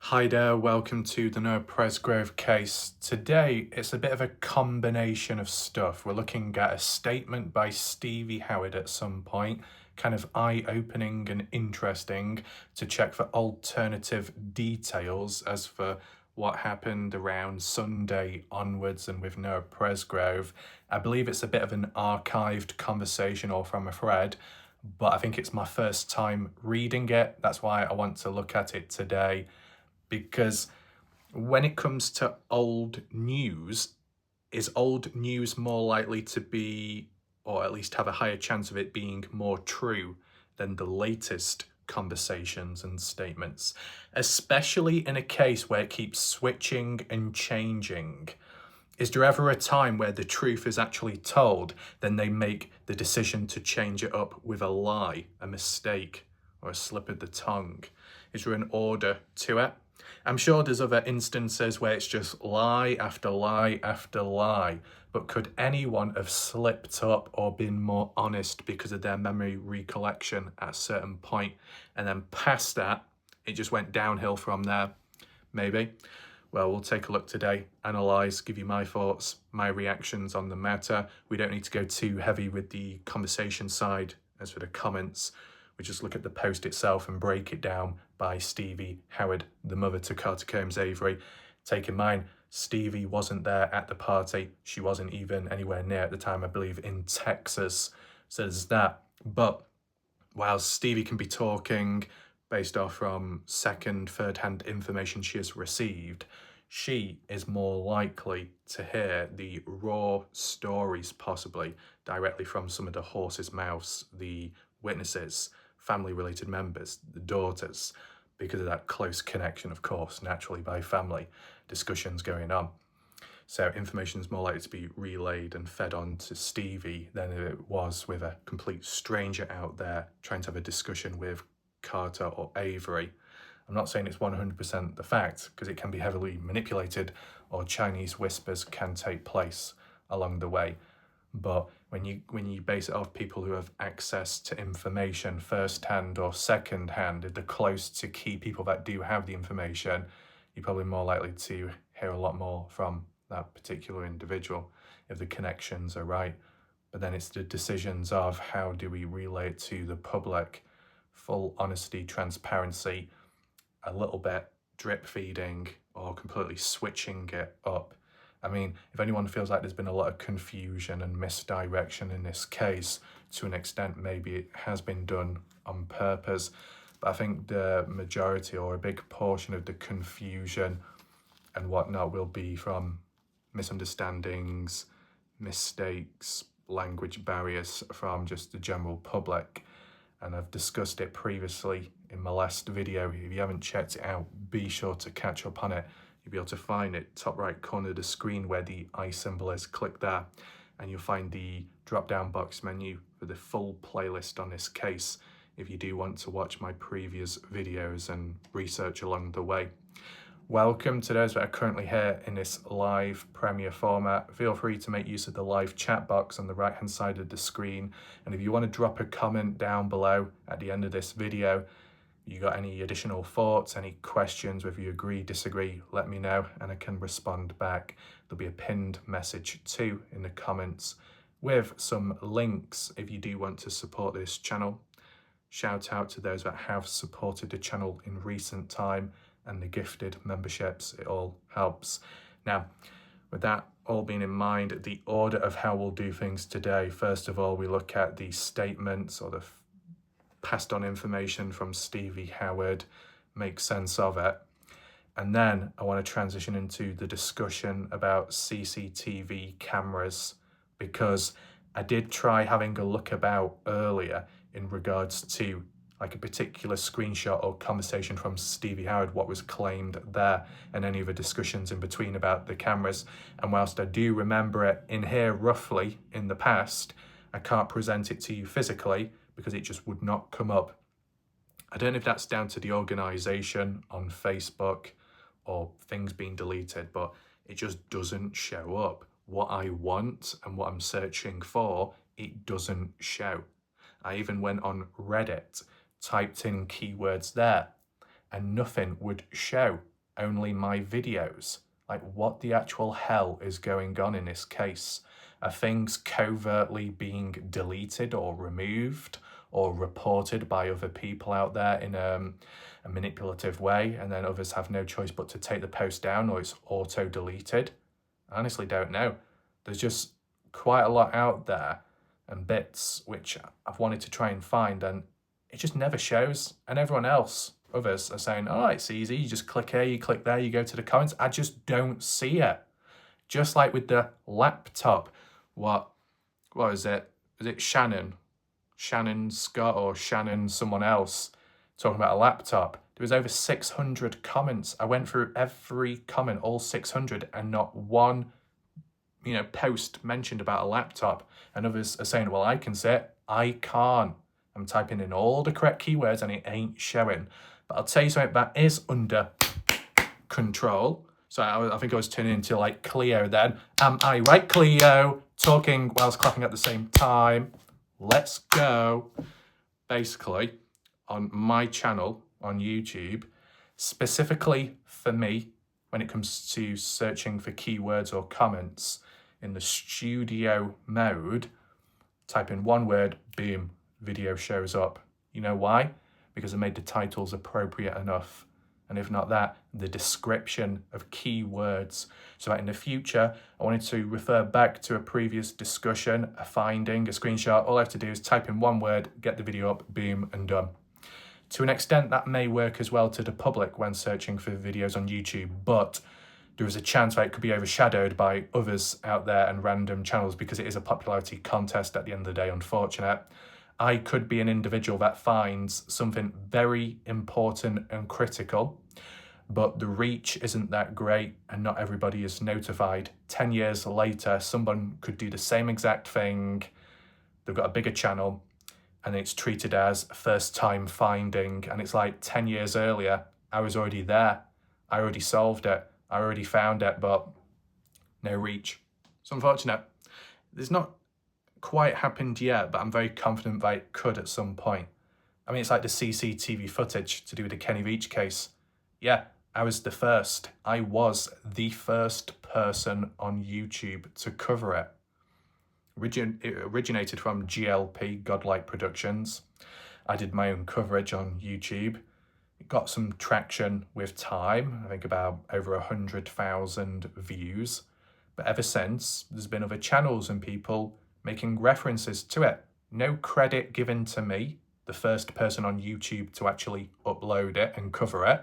Hi there, welcome to the Noah Presgrove Case. Today, it's a bit of a combination of stuff. We're looking at a statement by Stevie Howard at some point, kind of eye-opening and interesting to check for alternative details as for what happened around Sunday onwards and with Noah Presgrove. I believe it's a bit of an archived conversation or from a thread, but I think it's my first time reading it. That's why I want to look at it today. Because when it comes to old news, is old news more likely to be, or at least have a higher chance of it being more true than the latest conversations and statements, especially in a case where it keeps switching and changing? Is there ever a time where the truth is actually told, then they make the decision to change it up with a lie, a mistake, or a slip of the tongue? Is there an order to it? I'm sure there's other instances where it's just lie after lie after lie, but could anyone have slipped up or been more honest because of their memory recollection at a certain point, and then past that, it just went downhill from there? Maybe. Well, we'll take a look today, analyse, give you my thoughts, my reactions on the matter. We don't need to go too heavy with the conversation side. As for the comments, we just look at the post itself and break it down by Stevie Howard, the mother to Carter Combs Avery. Take in mind, Stevie wasn't there at the party. She wasn't even anywhere near at the time, I believe, in Texas. So there's that. But while Stevie can be talking based off from second, third-hand information she has received, she is more likely to hear the raw stories, possibly directly from some of the horses' mouths, the witnesses, family-related members, the daughters, because of that close connection, of course, naturally by family, discussions going on. So information is more likely to be relayed and fed on to Stevie than it was with a complete stranger out there trying to have a discussion with Carter or Avery. I'm not saying it's 100% the fact, because it can be heavily manipulated or Chinese whispers can take place along the way. But when you base it off people who have access to information first-hand or second-hand, if they're close to key people that do have the information, you're probably more likely to hear a lot more from that particular individual if the connections are right. But then it's the decisions of how do we relay it to the public, full honesty, transparency, a little bit drip feeding, or completely switching it up. I mean, if anyone feels like there's been a lot of confusion and misdirection in this case, to an extent, maybe it has been done on purpose. But I think the majority or a big portion of the confusion and whatnot will be from misunderstandings, mistakes, language barriers from just the general public. And I've discussed it previously in my last video. If you haven't checked it out, be sure to catch up on it. You'll be able to find it top right corner of the screen where the eye symbol is. Click there and you'll find the drop down box menu for the full playlist on this case if you do want to watch my previous videos and research along the way. Welcome to those that are currently here in this live premiere format. Feel free to make use of the live chat box on the right hand side of the screen, and if you want to drop a comment down below at the end of this video, you got any additional thoughts, any questions, whether you agree, disagree, let me know and I can respond back. There'll be a pinned message too in the comments with some links if you do want to support this channel. Shout out to those that have supported the channel in recent time and the gifted memberships, it all helps. Now, with that all being in mind, the order of how we'll do things today, first of all, we look at the statements or the passed on information from Stevie Howard, make sense of it. And then I want to transition into the discussion about CCTV cameras, because I did try having a look about earlier in regards to like a particular screenshot or conversation from Stevie Howard, what was claimed there, and any of the discussions in between about the cameras. And whilst I do remember it in here roughly in the past, I can't present it to you physically because it just would not come up. I don't know if that's down to the organisation on Facebook or things being deleted, but it just doesn't show up. What I want and what I'm searching for, it doesn't show. I even went on Reddit, typed in keywords there, and nothing would show. only my videos? Like, what the actual hell is going on in this case? Are things covertly being deleted or removed or reported by other people out there in a manipulative way, and then others have no choice but to take the post down, or it's auto-deleted? I honestly don't know. There's just quite a lot out there and bits which I've wanted to try and find, and it just never shows. And everyone else, others, are saying, oh, it's easy, you just click here, you click there, you go to the comments. I just don't see it. Just like with the laptop. What is it? Is it Shannon Scott or Shannon someone else talking about a laptop? There was over 600 comments. I went through every comment, all 600, and not one post mentioned about a laptop. And others are saying, well, I can say it. I can't. I'm typing in all the correct keywords and it ain't showing. But I'll tell you something, that is under control. So I think I was turning into like Cleo then. Am I right, Cleo? Talking whilst clapping at the same time. Let's go. Basically, on my channel on YouTube, specifically for me, when it comes to searching for keywords or comments in the studio mode, type in one word, boom, video shows up. You know why? Because I made the titles appropriate enough. And if not that, the description of keywords. So that in the future, I wanted to refer back to a previous discussion, a finding, a screenshot. All I have to do is type in one word, get the video up, boom, and done. To an extent, that may work as well to the public when searching for videos on YouTube, but there is a chance that it could be overshadowed by others out there and random channels because it is a popularity contest at the end of the day, unfortunate. I could be an individual that finds something very important and critical, but the reach isn't that great and not everybody is notified. 10 years later, someone could do the same exact thing. They've got a bigger channel and it's treated as first time finding. And it's like 10 years earlier, I was already there. I already solved it. I already found it, but no reach. It's unfortunate. There's not quite happened yet, but I'm very confident that it could at some point. I mean, it's like the CCTV footage to do with the Kenny Veach case. Yeah, I was the first. I was the first person on YouTube to cover it. It originated from GLP, Godlike Productions. I did my own coverage on YouTube. It got some traction with time, I think about over 100,000 views. But ever since, there's been other channels and people making references to it. No credit given to me, the first person on YouTube to actually upload it and cover it.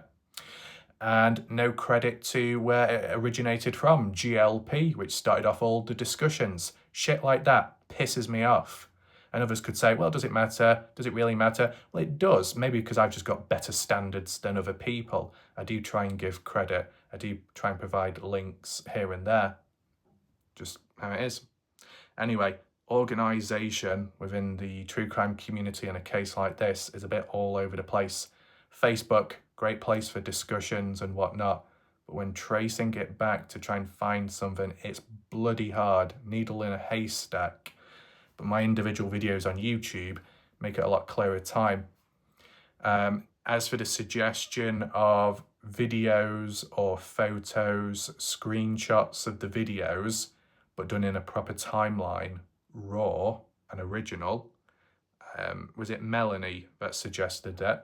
And no credit to where it originated from, GLP, which started off all the discussions. Shit like that pisses me off. And others could say, well, does it matter? Does it really matter? Well, it does. Maybe because I've just got better standards than other people. I do try and give credit. I do try and provide links here and there. Just how it is. Anyway, organisation within the true crime community in a case like this is a bit all over the place. Facebook, great place for discussions and whatnot, but when tracing it back to try and find something, it's bloody hard, needle in a haystack. But my individual videos on YouTube make it a lot clearer time. As for the suggestion of videos or photos, screenshots of the videos, but done in a proper timeline, raw and original, was it Melanie that suggested it?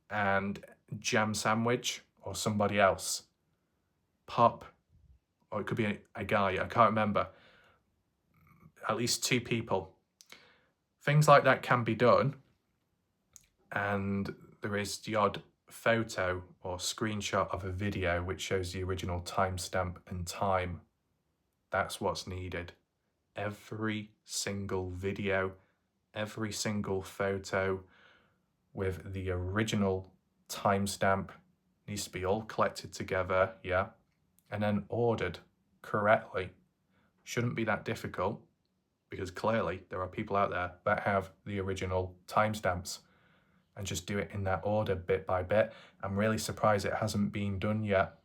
And Jam Sandwich or somebody else? Pop, or it could be a guy, I can't remember. At least two people. Things like that can be done, and there is the odd photo or screenshot of a video which shows the original timestamp and time. That's what's needed. Every single video, every single photo with the original timestamp needs to be all collected together, yeah, and then ordered correctly. Shouldn't be that difficult, because clearly there are people out there that have the original timestamps and just do it in that order bit by bit. I'm really surprised it hasn't been done yet.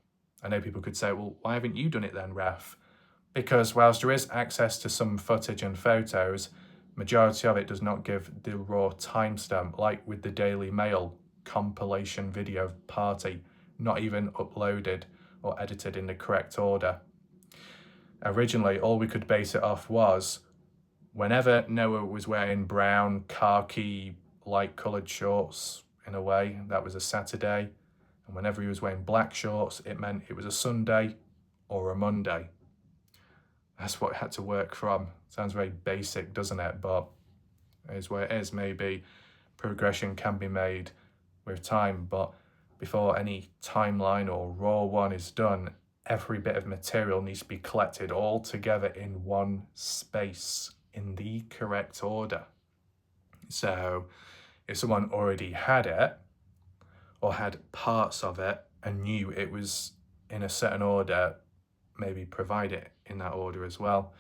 I know people could say, well, why haven't you done it then, Ref? Because whilst there is access to some footage and photos, majority of it does not give the raw timestamp, like with the Daily Mail compilation video party, not even uploaded or edited in the correct order. Originally, all we could base it off was whenever Noah was wearing brown, khaki, light-coloured shorts, in a way, that was a Saturday. And whenever he was wearing black shorts, it meant it was a Sunday or a Monday. That's what it had to work from. Sounds very basic, doesn't it? But it is what it is. Maybe progression can be made with time, but before any timeline or raw one is done, every bit of material needs to be collected all together in one space in the correct order. So if someone already had it or had parts of it and knew it was in a certain order, maybe provide it in that order as well,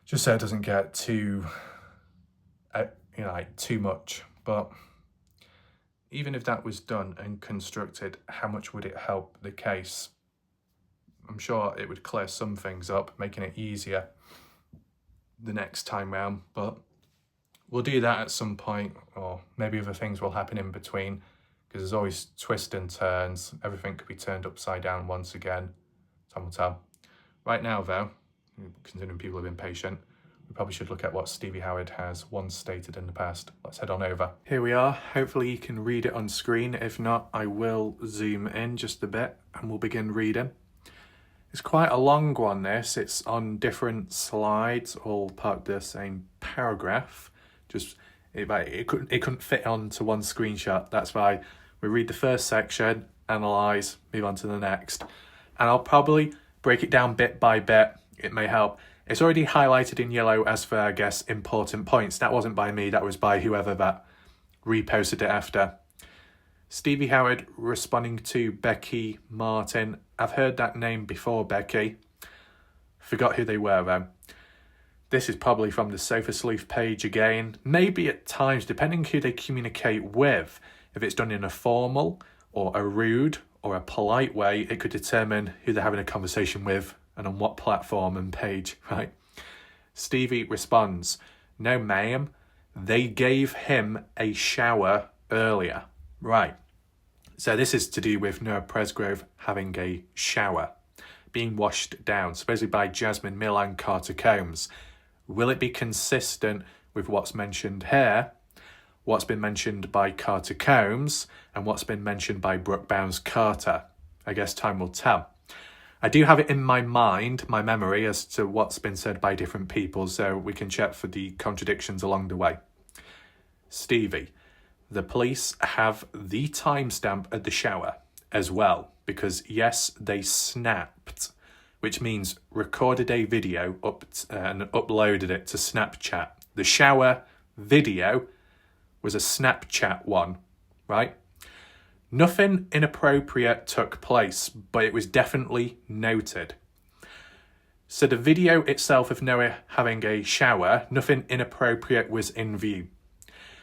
just so it doesn't get too too much. But even if that was done and constructed, how much would it help the case? I'm sure it would clear some things up, making it easier the next time round, but we'll do that at some point, or maybe other things will happen in between, because there's always twists and turns. Everything could be turned upside down once again. Time will tell. Right now, though, considering people have been patient, we probably should look at what Stevie Howard has once stated in the past. Let's head on over. Here we are. Hopefully you can read it on screen. If not, I will zoom in just a bit and we'll begin reading. It's quite a long one, this. It's on different slides, all part of the same paragraph. Just it couldn't fit onto one screenshot. That's why we read the first section, analyse, move on to the next. And I'll probably break it down bit by bit. It may help. It's already highlighted in yellow as for, I guess, important points. That wasn't by me, that was by whoever that reposted it after. Stevie Howard responding to Becky Martin. I've heard that name before, Becky. Forgot who they were, though. This is probably from the Sofa Sleuth page again. Maybe at times, depending who they communicate with, if it's done in a formal or a rude or a polite way, it could determine who they're having a conversation with and on what platform and page, right? Stevie responds, "No, ma'am, they gave him a shower earlier." Right. So this is to do with Noah Presgrove having a shower, being washed down, supposedly by Jasmine Mill and Carter Combs. Will it be consistent with what's mentioned here, what's been mentioned by Carter Combs, and what's been mentioned by Brooke Bounds Carter? I guess time will tell. I do have it in my mind, my memory, as to what's been said by different people, so we can check for the contradictions along the way. Stevie, the police have the timestamp at the shower as well, because yes, they snapped, which means recorded a video and uploaded it to Snapchat. The shower video was a Snapchat one, right? Nothing inappropriate took place, but it was definitely noted. So the video itself of Noah having a shower, nothing inappropriate was in view.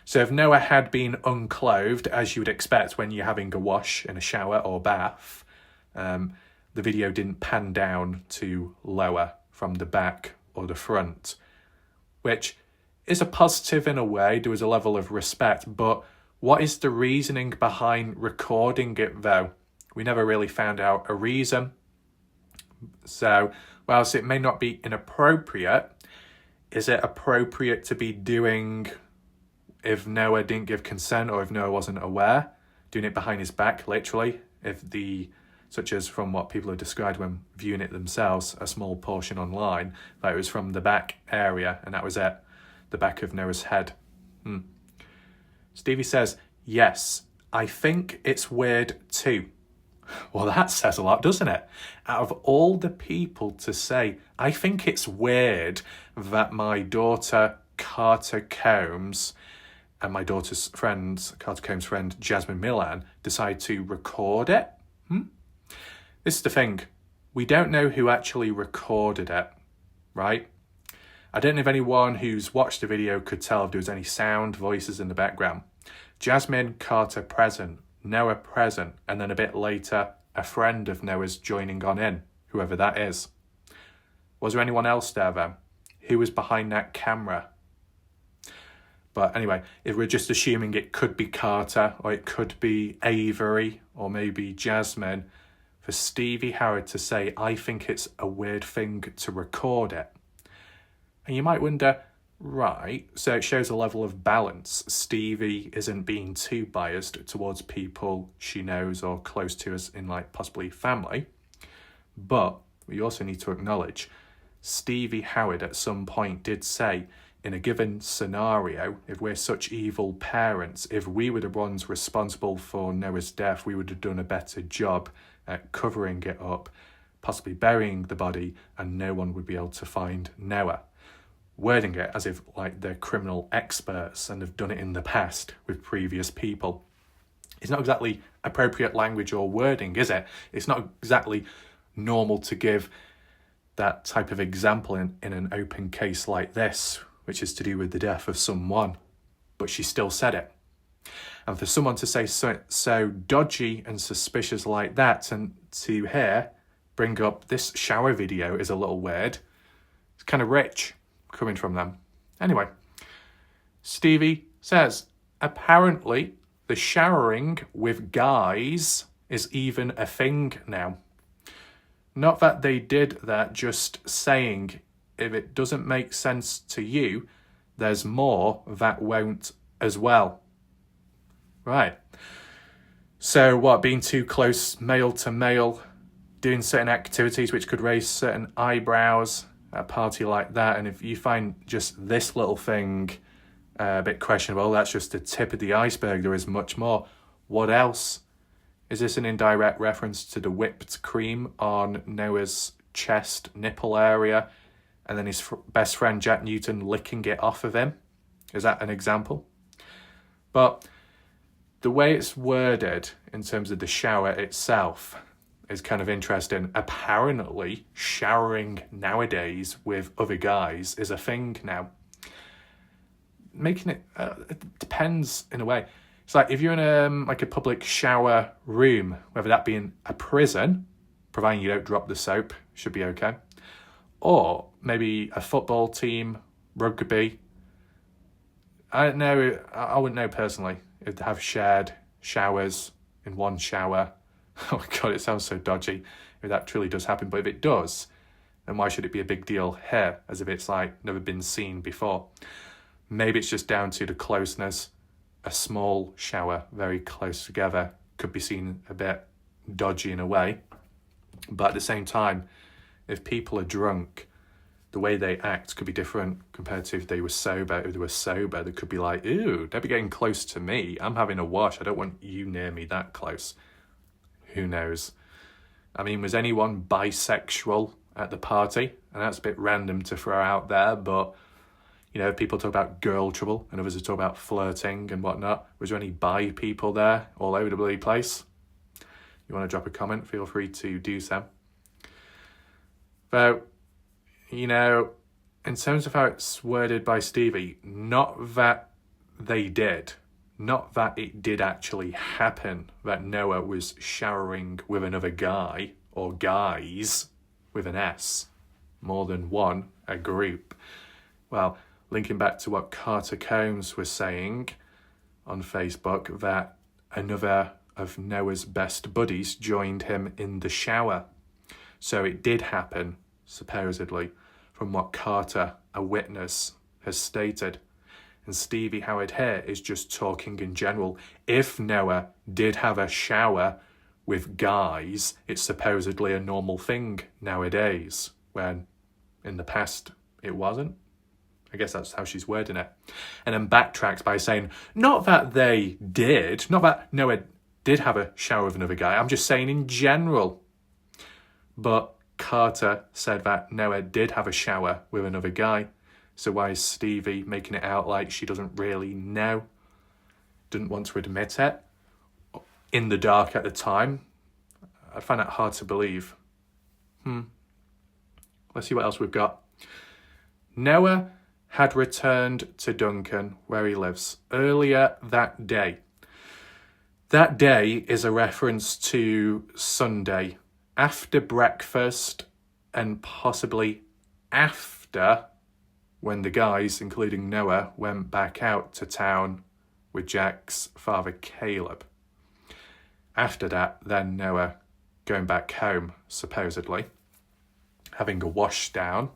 So if Noah had been unclothed, as you would expect when you're having a wash in a shower or bath, the video didn't pan down to lower from the back or the front, which is a positive in a way. There was a level of respect, but what is the reasoning behind recording it, though? We never really found out a reason. So, whilst it may not be inappropriate, is it appropriate to be doing if Noah didn't give consent or if Noah wasn't aware? Doing it behind his back, literally, such as from what people have described when viewing it themselves, a small portion online, that it was from the back area and that was it, the back of Noah's head. Stevie says, yes, I think it's weird too. Well, that says a lot, doesn't it? Out of all the people to say, I think it's weird that my daughter Carter Combs and my daughter's friend, Carter Combs' friend Jasmine Millan, decide to record it. This is the thing. We don't know who actually recorded it, right? I don't know if anyone who's watched the video could tell if there was any sound, voices in the background. Jasmine, Carter present, Noah present, and then a bit later, a friend of Noah's joining on in, whoever that is. Was there anyone else there then? Who was behind that camera? But anyway, if we're just assuming it could be Carter or it could be Avery or maybe Jasmine, for Stevie Howard to say, I think it's a weird thing to record it. And you might wonder, right, so it shows a level of balance. Stevie isn't being too biased towards people she knows or close to as in like possibly family. But we also need to acknowledge Stevie Howard at some point did say, in a given scenario, if we're such evil parents, if we were the ones responsible for Noah's death, we would have done a better job at covering it up, possibly burying the body, and no one would be able to find Noah. Wording it as if like they're criminal experts and have done it in the past with previous people. It's not exactly appropriate language or wording, is it? It's not exactly normal to give that type of example in an open case like this, which is to do with the death of someone, but she still said it. And for someone to say so dodgy and suspicious like that, and to here bring up this shower video is a little weird. It's kind of rich coming from them. Anyway, Stevie says, apparently the showering with guys is even a thing now. Not that they did that, just saying, if it doesn't make sense to you, there's more that won't as well. Right. So what, being too close male to male, doing certain activities which could raise certain eyebrows at a party like that, and if you find just this little thing a bit questionable, that's just the tip of the iceberg, there is much more. What else? Is this an indirect reference to the whipped cream on Noah's chest nipple area, and then his best friend Jack Newton licking it off of him? Is that an example? But the way it's worded in terms of the shower itself is kind of interesting. Apparently, showering nowadays with other guys is a thing now. Making it, it depends in a way. It's like if you're in like a public shower room, whether that be in a prison, providing you don't drop the soap, should be okay. Or maybe a football team, rugby. I don't know, I wouldn't know personally if they have shared showers in one shower. Oh God, it sounds so dodgy if that truly does happen. But if it does, then why should it be a big deal here, as if it's like never been seen before? Maybe it's just down to the closeness. A small shower very close together could be seen a bit dodgy in a way. But at the same time, if people are drunk, the way they act could be different compared to if they were sober. If they were sober, they could be like, ew, don't be getting close to me. I'm having a wash. I don't want you near me that close. Who knows? I mean, was anyone bisexual at the party? And that's a bit random to throw out there, but, you know, people talk about girl trouble and others talk about flirting and whatnot. Was there any bi people there all over the bloody place? You want to drop a comment, feel free to do so. But, you know, in terms of how it's worded by Stevie, not that they did, not that it did actually happen, that Noah was showering with another guy, or guys, with an S, more than one, a group. Well, linking back to what Carter Combs was saying on Facebook, that another of Noah's best buddies joined him in the shower. So it did happen, supposedly, from what Carter, a witness, has stated. And Stevie Howard here is just talking in general. If Noah did have a shower with guys, it's supposedly a normal thing nowadays, when in the past it wasn't. I guess that's how she's wording it. And then backtracks by saying, not that they did, not that Noah did have a shower with another guy, I'm just saying in general. But Carter said that Noah did have a shower with another guy. So why is Stevie making it out like she doesn't really know? Didn't want to admit it? In the dark at the time? I find that hard to believe. Let's see what else we've got. Noah had returned to Duncan, where he lives, earlier that day. That day is a reference to Sunday, after breakfast and possibly after when the guys, including Noah, went back out to town with Jack's father Caleb. After that, then Noah going back home, supposedly, having a wash down,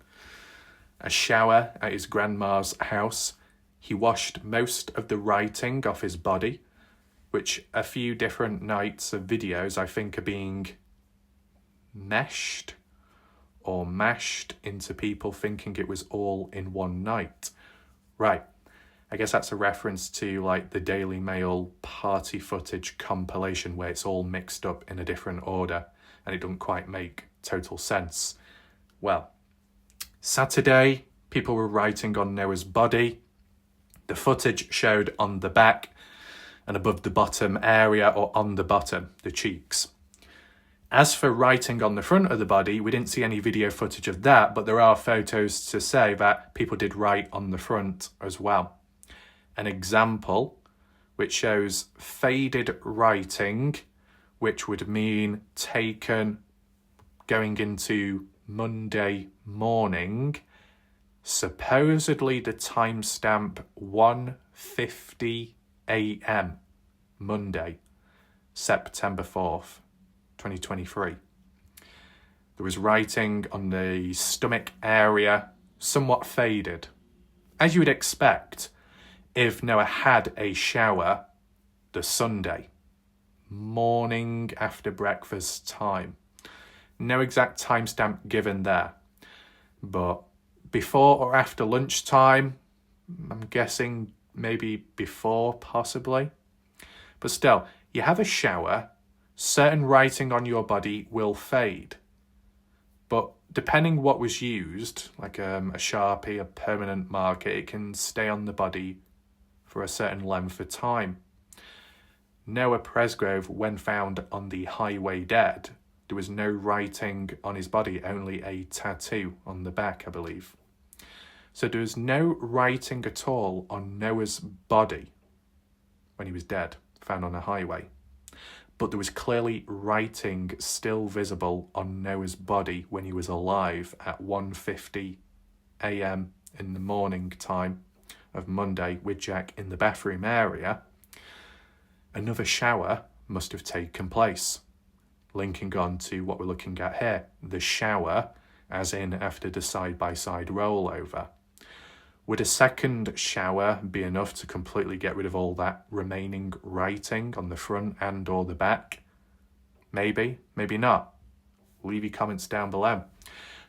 a shower at his grandma's house. He washed most of the writing off his body, which a few different nights of videos I think are being meshed or mashed into people thinking it was all in one night. Right, I guess that's a reference to like the Daily Mail party footage compilation where it's all mixed up in a different order and it doesn't quite make total sense. Well, Saturday, people were writing on Noah's body. The footage showed on the back and above the bottom area, or on the bottom, the cheeks. As for writing on the front of the body, we didn't see any video footage of that, but there are photos to say that people did write on the front as well. An example which shows faded writing, which would mean taken going into Monday morning, supposedly the timestamp 1:50 a.m. Monday, September 4th, 2023. There was writing on the stomach area, somewhat faded, as you would expect if Noah had a shower the Sunday, morning after breakfast time. No exact timestamp given there, but before or after lunchtime, I'm guessing maybe before, possibly. But still, you have a shower, certain writing on your body will fade. But depending what was used, like a Sharpie, a permanent marker, it can stay on the body for a certain length of time. Noah Presgrove, when found on the highway dead, there was no writing on his body, only a tattoo on the back, I believe. So there was no writing at all on Noah's body when he was dead, found on a highway. But there was clearly writing still visible on Noah's body when he was alive at 1:50 a.m. in the morning time of Monday with Jack in the bathroom area. Another shower must have taken place, linking on to what we're looking at here. The shower, as in after the side-by-side rollover. Would a second shower be enough to completely get rid of all that remaining writing on the front and or the back? Maybe, maybe not. Leave your comments down below.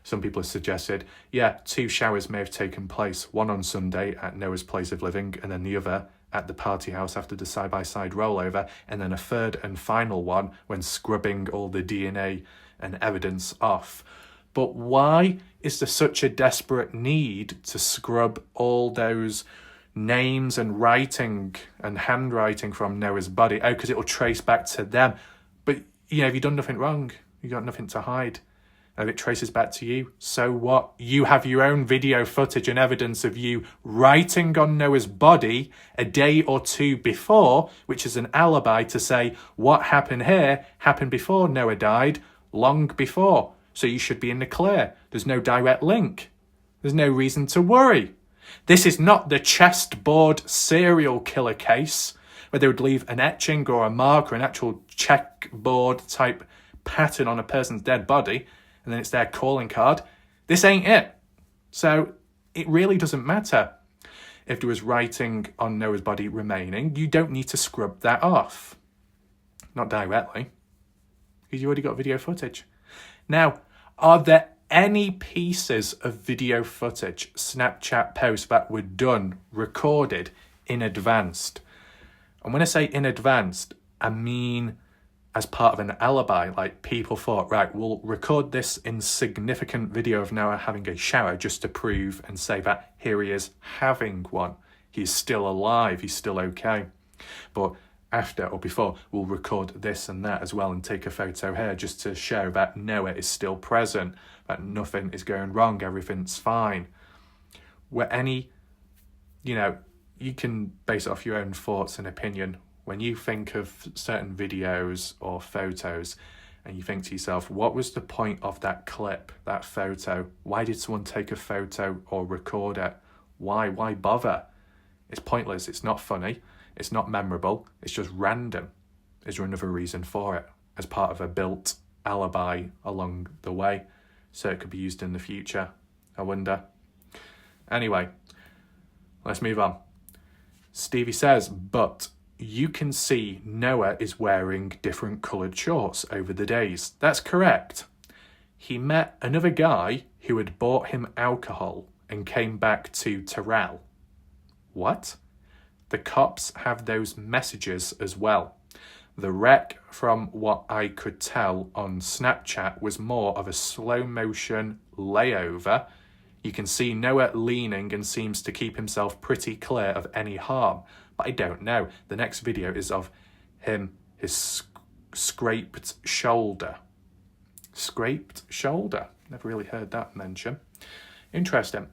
Some people have suggested, yeah, 2 showers may have taken place, one on Sunday at Noah's place of living, and then the other at the party house after the side-by-side rollover, and then a third and final one when scrubbing all the DNA and evidence off. But why is there such a desperate need to scrub all those names and writing and handwriting from Noah's body? Oh, because it will trace back to them. But, you know, if you've done nothing wrong, you've got nothing to hide. And if it traces back to you, so what? You have your own video footage and evidence of you writing on Noah's body a day or 2 before, which is an alibi to say what happened here happened before Noah died, long before. So you should be in the clear. There's no direct link. There's no reason to worry. This is not the chessboard serial killer case where they would leave an etching or a mark or an actual checkboard type pattern on a person's dead body and then it's their calling card. This ain't it. So it really doesn't matter if there was writing on Noah's body remaining. You don't need to scrub that off. Not directly, because you already got video footage. Now, are there any pieces of video footage, Snapchat posts that were done, recorded in advance? And when I say in advance, I mean as part of an alibi. Like people thought, right, we'll record this insignificant video of Noah having a shower just to prove and say that here he is having one. He's still alive, he's still okay. But after or before, we'll record this and that as well and take a photo here just to show that Noah is still present, that nothing is going wrong, everything's fine. Where any, you can base it off your own thoughts and opinion. When you think of certain videos or photos, And you think to yourself, what was the point of that clip, that photo? Why did someone take a photo or record it? Why bother? It's pointless, it's not funny, it's not memorable, it's just random. Is there another reason for it? As part of a built alibi along the way, so it could be used in the future, I wonder. Anyway, let's move on. Stevie says, but you can see Noah is wearing different coloured shorts over the days. That's correct. He met another guy who had bought him alcohol and came back to Terrell. What? The cops have those messages as well. The wreck, from what I could tell on Snapchat, was more of a slow motion layover. You can see Noah leaning and seems to keep himself pretty clear of any harm. But I don't know. The next video is of him, his scraped shoulder. Scraped shoulder? Never really heard that mention. Interesting.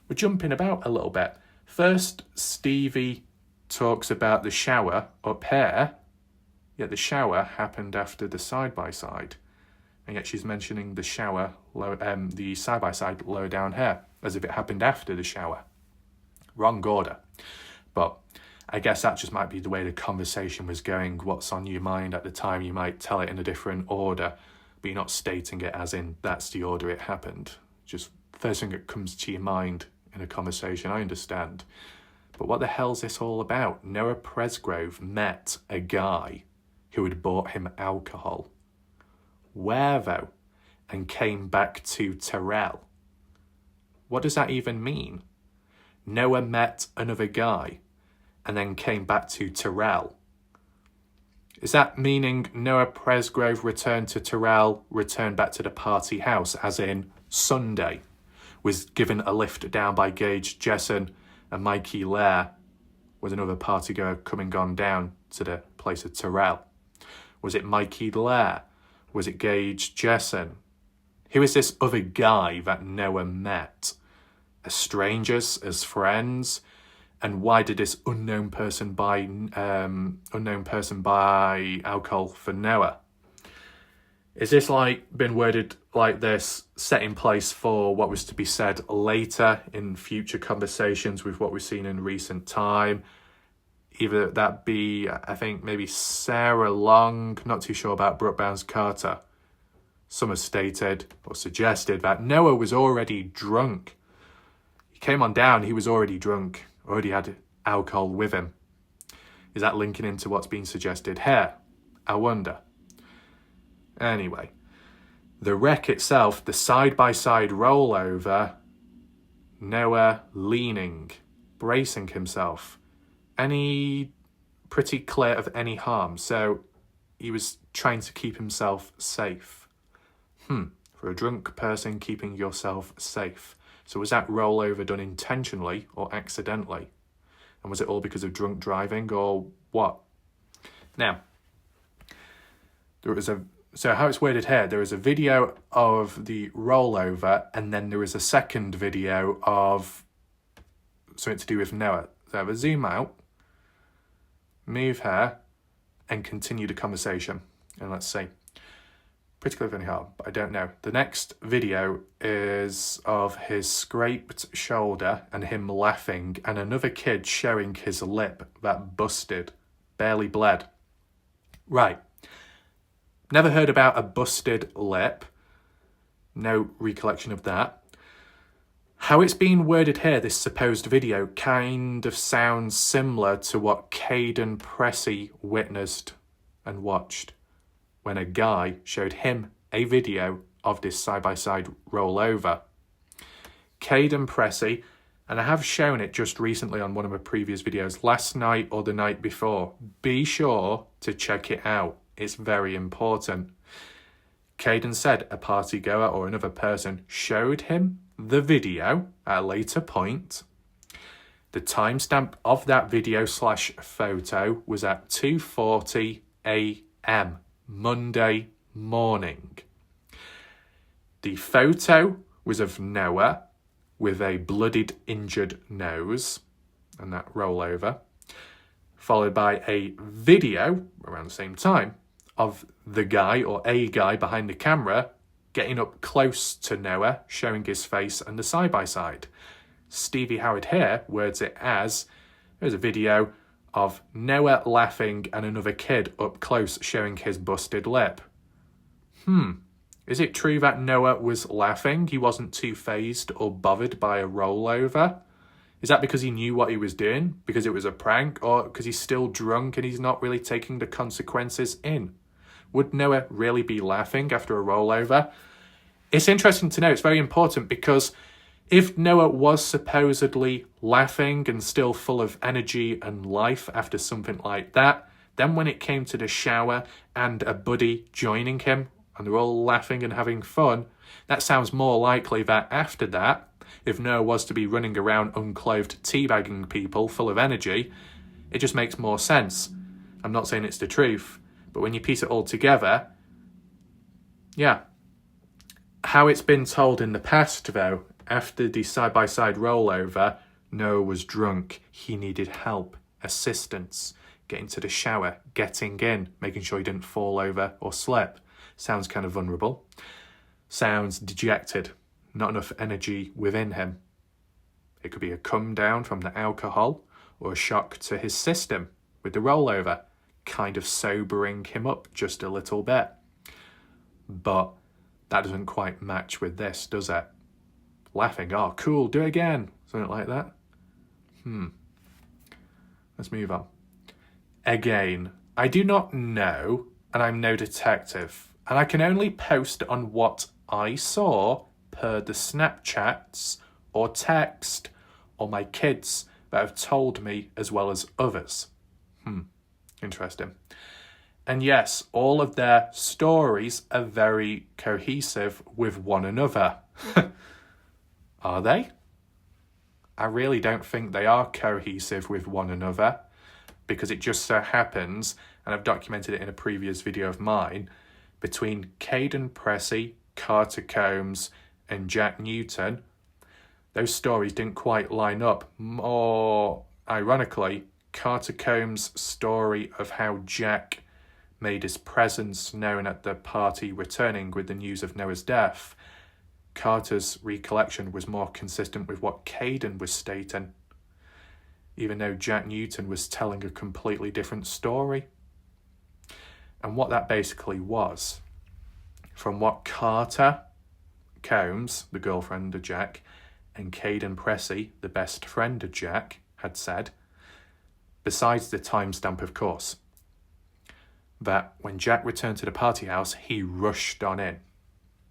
We're jumping about a little bit. First, Stevie talks about the shower up here, yet the shower happened after the side-by-side. And yet she's mentioning the shower, the side-by-side lower down here, as if it happened after the shower. Wrong order. But I guess that just might be the way the conversation was going. What's on your mind at the time, you might tell it in a different order, but you're not stating it as in that's the order it happened. Just first thing that comes to your mind in a conversation, I understand. But what the hell's this all about? Noah Presgrove met a guy who had bought him alcohol. Where, though? And came back to Terrell. What does that even mean? Noah met another guy and then came back to Terrell. Is that meaning Noah Presgrove returned to Terrell, returned back to the party house, as in Sunday, was given a lift down by Gage Jesson and Mikey Lair, with another party goer coming on down to the place of Terrell? Was it Mikey Lair? Was it Gage Jesson? Who is this other guy that Noah met? As strangers, as friends? And why did this unknown person buy alcohol for Noah? Is this been worded like this, set in place for what was to be said later in future conversations with what we've seen in recent time? Either that be, I think, maybe Sarah Long, not too sure about Brooke Bounds-Carter. Some have stated or suggested that Noah was already drunk. He came on down, he was already drunk, already had alcohol with him. Is that linking into what's being suggested here? I wonder. Anyway, the wreck itself, the side-by-side rollover, Noah leaning, bracing himself. Pretty clear of any harm, so he was trying to keep himself safe. For a drunk person, keeping yourself safe. So was that rollover done intentionally or accidentally? And was it all because of drunk driving or what? Now, so how it's worded here, there is a video of the rollover and then there is a second video of something to do with Noah. So have a zoom out, move here, and continue the conversation. And let's see. Pretty clear of any harm, but I don't know. The next video is of his scraped shoulder and him laughing, and another kid showing his lip that busted, barely bled. Right. Never heard about a busted lip. No recollection of that. How it's being worded here, this supposed video, kind of sounds similar to what Caden Pressey witnessed and watched when a guy showed him a video of this side-by-side rollover. Caden Pressey, and I have shown it just recently on one of my previous videos, last night or the night before. Be sure to check it out. It's very important. Caden said a party goer or another person showed him the video at a later point. The timestamp of that video / photo was at 2:40 a.m. Monday morning. The photo was of Noah with a bloodied, injured nose and that rollover, followed by a video around the same time of the guy or a guy behind the camera getting up close to Noah, showing his face and the side-by-side. Stevie Howard here words it as, there's a video of Noah laughing and another kid up close showing his busted lip. Is it true that Noah was laughing? He wasn't too fazed or bothered by a rollover? Is that because he knew what he was doing? Because it was a prank? Or because he's still drunk and he's not really taking the consequences in? Would Noah really be laughing after a rollover? It's interesting to know. It's very important because if Noah was supposedly laughing and still full of energy and life after something like that, then when it came to the shower and a buddy joining him and they're all laughing and having fun, that sounds more likely that after that, if Noah was to be running around unclothed teabagging people full of energy, it just makes more sense. I'm not saying it's the truth, but when you piece it all together, yeah. How it's been told in the past, though, after the side-by-side rollover, Noah was drunk. He needed help, assistance, getting to the shower, getting in, making sure he didn't fall over or slip. Sounds kind of vulnerable. Sounds dejected. Not enough energy within him. It could be a come down from the alcohol or a shock to his system with the rollover, kind of sobering him up just a little bit. But that doesn't quite match with this, does it? Laughing, oh, cool, do it again. Something like that. Let's move on. Again, I do not know, and I'm no detective, and I can only post on what I saw per the Snapchats or text or my kids that have told me as well as others. Interesting. And yes, all of their stories are very cohesive with one another. Are they? I really don't think they are cohesive with one another because it just so happens, and I've documented it in a previous video of mine, between Caden Pressey, Carter Combs and Jack Newton, those stories didn't quite line up. More ironically, Carter Combs' story of how Jack made his presence known at the party returning with the news of Noah's death, Carter's recollection was more consistent with what Caden was stating, even though Jack Newton was telling a completely different story. And what that basically was, from what Carter Combs, the girlfriend of Jack, and Caden Pressey, the best friend of Jack, had said, besides the timestamp of course, that when Jack returned to the party house, he rushed on in,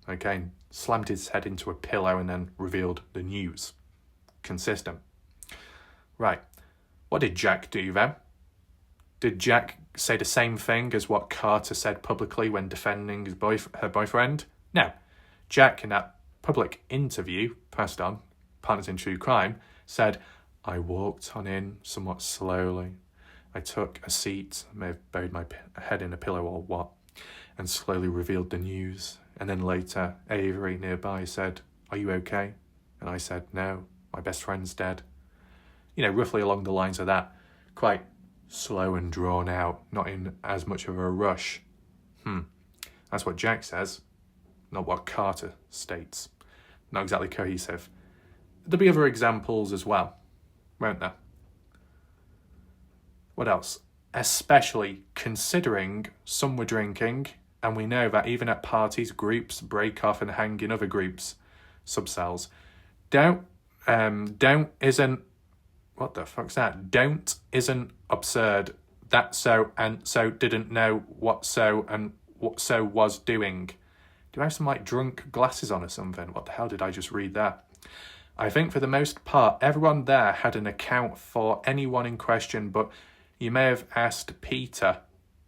okay, slammed his head into a pillow and then revealed the news. Consistent. Right, what did Jack do then? Did Jack say the same thing as what Carter said publicly when defending his her boyfriend? No. Jack, in that public interview, passed on, Partners in True Crime, said, I walked on in somewhat slowly. I took a seat, may have buried my head in a pillow or what, and slowly revealed the news. And then later, Avery nearby said, are you okay? And I said, no, my best friend's dead. You know, roughly along the lines of that. Quite slow and drawn out, not in as much of a rush. That's what Jack says, not what Carter states. Not exactly cohesive. There'll be other examples as well, won't there? What else? Especially considering some were drinking, and we know that even at parties, groups break off and hang in other groups, subcells. Don't isn't, what the fuck's that? Don't isn't absurd. That so and so didn't know what so and what so was doing. Do I have some like drunk glasses on or something? What the hell did I just read there? I think for the most part, everyone there had an account for anyone in question, but you may have asked Peter.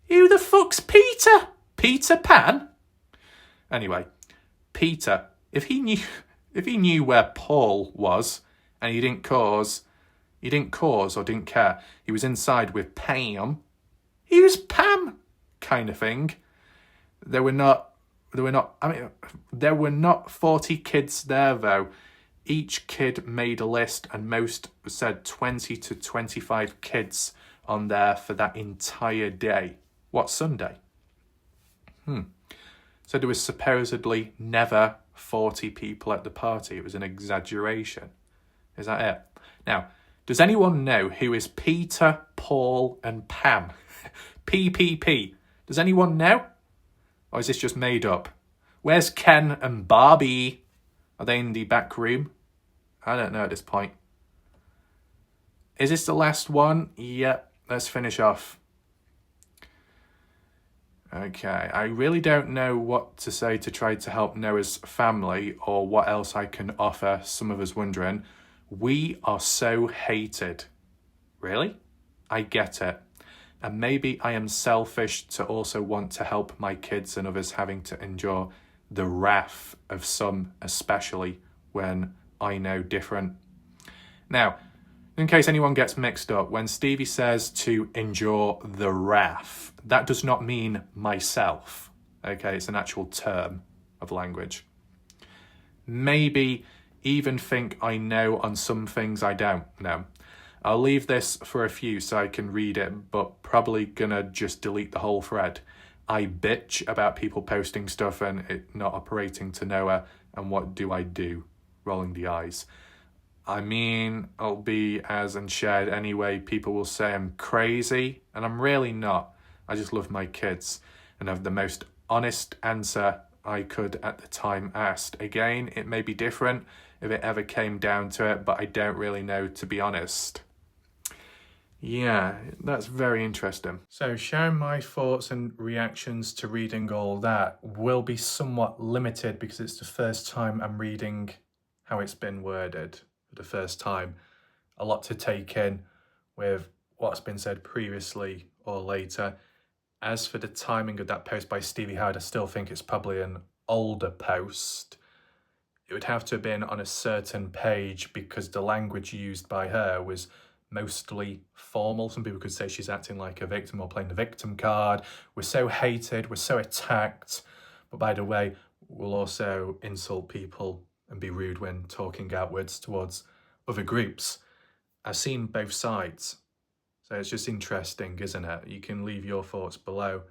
Who the fuck's Peter? Peter Pan? Anyway, Peter, if he knew where Paul was and he didn't cause or didn't care, he was inside with Pam. He was Pam, kind of thing. There were not 40 kids there though. Each kid made a list and most said 20 to 25 kids on there for that entire day. What, Sunday? So there was supposedly never 40 people at the party. It was an exaggeration. Is that it? Now, does anyone know who is Peter, Paul and Pam? PPP. Does anyone know? Or is this just made up? Where's Ken and Barbie? Are they in the back room? I don't know at this point. Is this the last one? Yep, let's finish off. Okay, I really don't know what to say to try to help Noah's family or what else I can offer, some of us wondering. We are so hated. Really? I get it. And maybe I am selfish to also want to help my kids and others having to endure the wrath of some, especially when I know different. Now, in case anyone gets mixed up, when Stevie says to endure the wrath, that does not mean myself. Okay, it's an actual term of language. Maybe even think I know on some things I don't know. I'll leave this for a few so I can read it, but probably gonna just delete the whole thread. I bitch about people posting stuff and it not operating to Noah, and what do I do? Rolling the eyes. I mean, I'll be as unshared anyway. People will say I'm crazy, and I'm really not. I just love my kids and have the most honest answer I could at the time asked. Again, it may be different if it ever came down to it, but I don't really know, to be honest. Yeah, that's very interesting. So sharing my thoughts and reactions to reading all that will be somewhat limited because it's the first time I'm reading how it's been worded for the first time. A lot to take in with what's been said previously or later. As for the timing of that post by Stevie Howard, I still think it's probably an older post. It would have to have been on a certain page because the language used by her was mostly formal. Some people could say she's acting like a victim or playing the victim card. We're so hated, we're so attacked. But by the way, we'll also insult people and be rude when talking outwards towards other groups. I've seen both sides. So it's just interesting, isn't it? You can leave your thoughts below.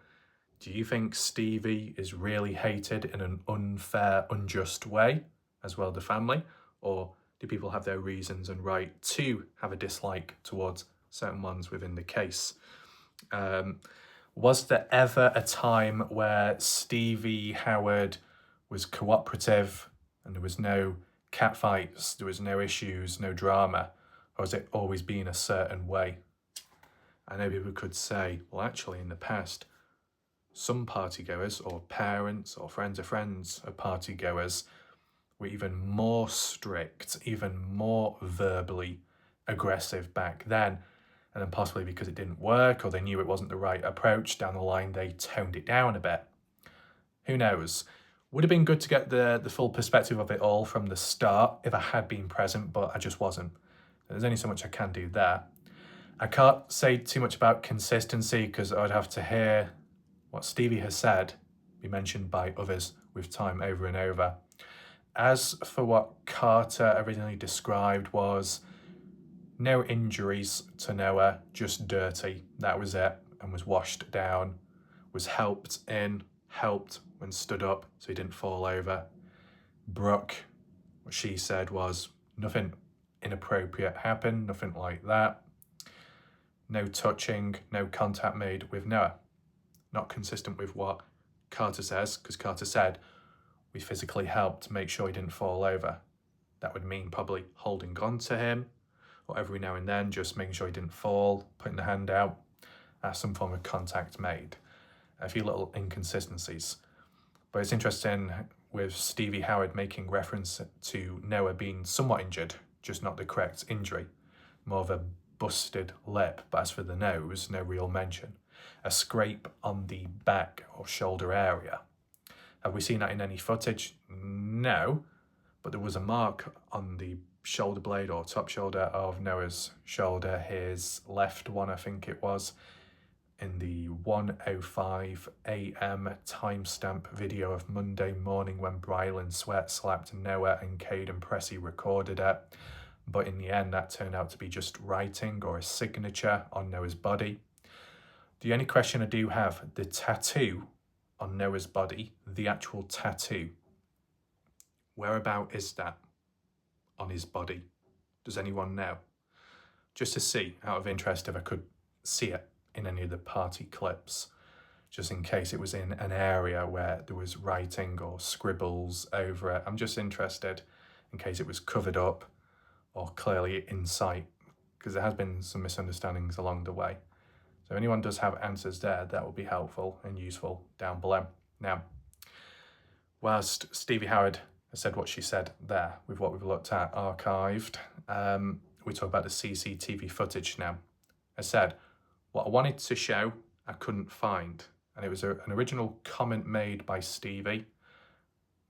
Do you think Stevie is really hated in an unfair, unjust way, as well as the family? Or do people have their reasons and right to have a dislike towards certain ones within the case? Was there ever a time where Stevie Howard was cooperative and there was no catfights, there was no issues, no drama? Or has it always been a certain way? I know people could say, well, actually, in the past, some partygoers or parents or friends of friends of partygoers were even more strict, even more verbally aggressive back then. And then possibly because it didn't work or they knew it wasn't the right approach, down the line they toned it down a bit. Who knows? Would have been good to get the full perspective of it all from the start if I had been present, but I just wasn't. There's only so much I can do there. I can't say too much about consistency because I'd have to hear what Stevie has said be mentioned by others with time over and over. As for what Carter originally described was no injuries to Noah, just dirty. That was it, and was washed down, was helped when stood up so he didn't fall over. Brooke, what she said was nothing inappropriate happened, nothing like that. No touching, no contact made with Noah. Not consistent with what Carter says, because Carter said we physically helped to make sure he didn't fall over. That would mean probably holding on to him, or every now and then just making sure he didn't fall, putting the hand out, some form of contact made. A few little inconsistencies. But it's interesting with Stevie Howard making reference to Noah being somewhat injured, just not the correct injury. More of a busted lip, but as for the nose, no real mention. A scrape on the back or shoulder area. Have we seen that in any footage? No, but there was a mark on the shoulder blade or top shoulder of Noah's shoulder, his left one I think it was, in the 1:05 a.m. timestamp video of Monday morning when Brylan Sweat slapped Noah and Caden Pressey recorded it. But in the end, that turned out to be just writing or a signature on Noah's body. The only question I do have, the tattoo on Noah's body, the actual tattoo, whereabout is that on his body? Does anyone know? Just to see, out of interest, if I could see it in any of the party clips, just in case it was in an area where there was writing or scribbles over it. I'm just interested in case it was covered up or clearly in sight, because there has been some misunderstandings along the way. So if anyone does have answers there, that would be helpful and useful down below. Now, whilst Stevie Howard has said what she said there with what we've looked at archived, we talk about the CCTV footage now. I said, what I wanted to show, I couldn't find. And it was an original comment made by Stevie,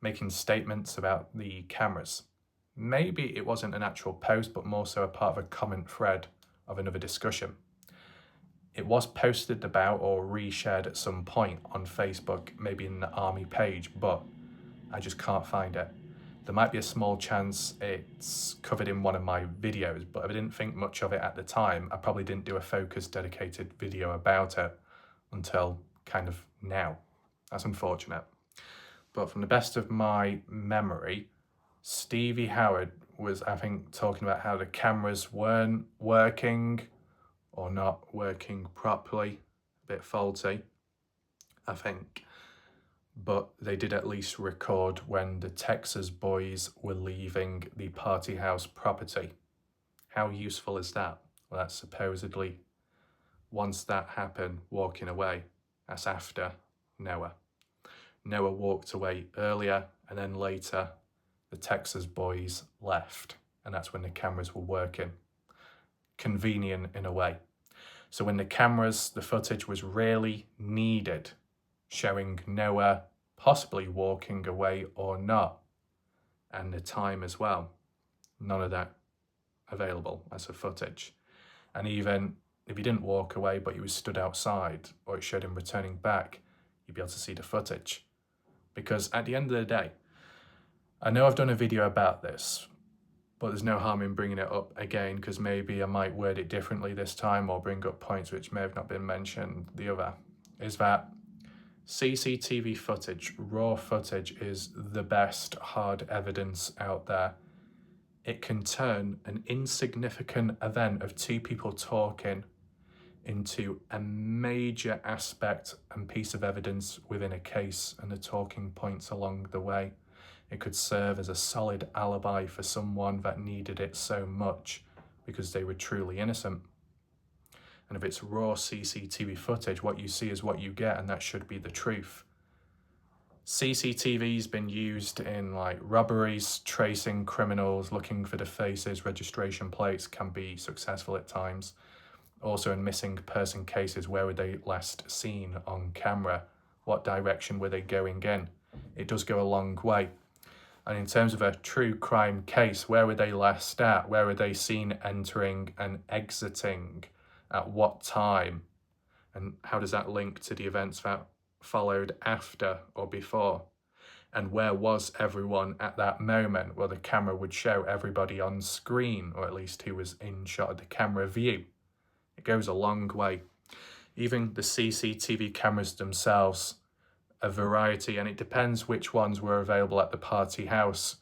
making statements about the cameras. Maybe it wasn't an actual post, but more so a part of a comment thread of another discussion. It was posted about or reshared at some point on Facebook, maybe in the Army page, but I just can't find it. There might be a small chance it's covered in one of my videos, but I didn't think much of it at the time. I probably didn't do a focused, dedicated video about it until kind of now. That's unfortunate. But from the best of my memory, Stevie Howard was, I think, talking about how the cameras weren't working or not working properly, a bit faulty, I think. But they did at least record when the Texas boys were leaving the party house property. How useful is that? Well, that's supposedly, once that happened, walking away. That's after Noah. Noah walked away earlier, and then later the Texas boys left, and that's when the cameras were working. Convenient in a way. So when the footage was really needed, showing Noah possibly walking away or not, and the time as well, none of that available as a footage. And even if he didn't walk away, but he was stood outside, or it showed him returning back, you'd be able to see the footage. Because at the end of the day, I know I've done a video about this, but there's no harm in bringing it up again, because maybe I might word it differently this time or bring up points which may have not been mentioned. The other is that CCTV footage, raw footage, is the best hard evidence out there. It can turn an insignificant event of two people talking into a major aspect and piece of evidence within a case, and the talking points along the way. It could serve as a solid alibi for someone that needed it so much because they were truly innocent. And if it's raw CCTV footage, what you see is what you get, and that should be the truth. CCTV's been used in like robberies, tracing criminals, looking for the faces, registration plates can be successful at times. Also in missing person cases, where were they last seen on camera? What direction were they going in? It does go a long way. And in terms of a true crime case, where were they last at? Where were they seen entering and exiting? At what time? And how does that link to the events that followed after or before? And where was everyone at that moment? Well, the camera would show everybody on screen, or at least who was in shot of the camera view. It goes a long way. Even the CCTV cameras themselves, a variety, and it depends which ones were available at the party house.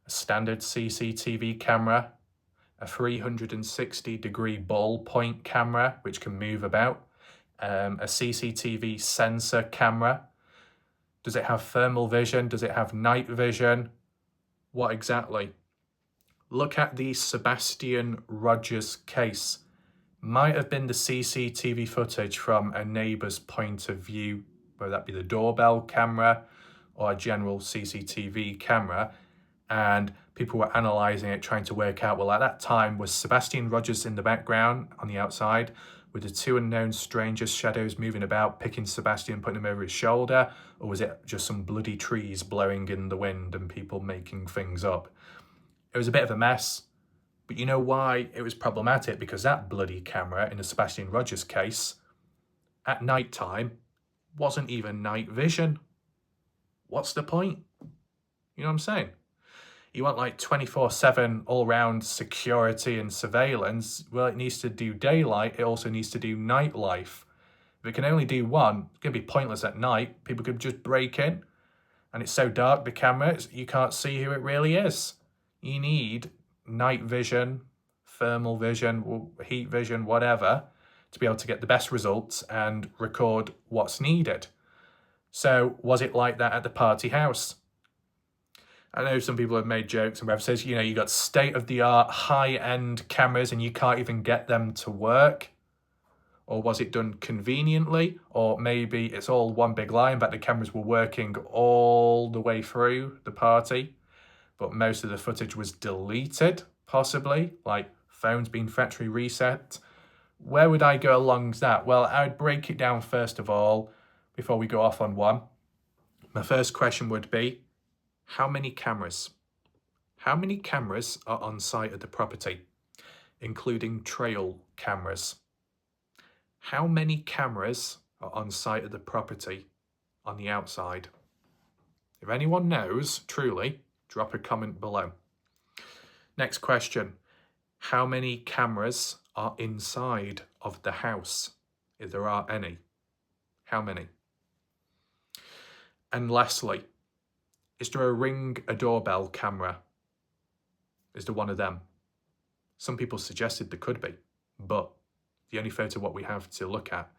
A standard CCTV camera, a 360-degree ball point camera, which can move about, a CCTV sensor camera. Does it have thermal vision? Does it have night vision? What exactly? Look at the Sebastian Rogers case. Might have been the CCTV footage from a neighbour's point of view, whether that be the doorbell camera or a general CCTV camera, and people were analysing it, trying to work out, well, at that time, was Sebastian Rogers in the background on the outside with the two unknown strangers' shadows moving about, picking Sebastian, putting him over his shoulder, or was it just some bloody trees blowing in the wind and people making things up? It was a bit of a mess, but you know why it was problematic? Because that bloody camera in the Sebastian Rogers case, at night time, wasn't even night vision. What's the point? You know what I'm saying? You want like 24/7 all-round security and surveillance. Well, it needs to do daylight. It also needs to do nightlife. If it can only do one, it's going to be pointless at night. People could just break in, and it's so dark, the camera, you can't see who it really is. You need night vision, thermal vision, heat vision, whatever, to be able to get the best results and record what's needed. So was it like that at the party house? I know some people have made jokes and references, you got state-of-the-art high-end cameras and you can't even get them to work. Or was it done conveniently? Or maybe it's all one big lie, but the cameras were working all the way through the party, but most of the footage was deleted, possibly, like phones being factory reset. Where would I go along that? Well, I would break it down first of all, before we go off on one. My first question would be, how many cameras? How many cameras are on site at the property, including trail cameras? How many cameras are on site at the property on the outside? If anyone knows, truly, drop a comment below. Next question. How many cameras are inside of the house, if there are any? How many? And lastly, is there a doorbell camera? Is there one of them? Some people suggested there could be, but the only photo what we have to look at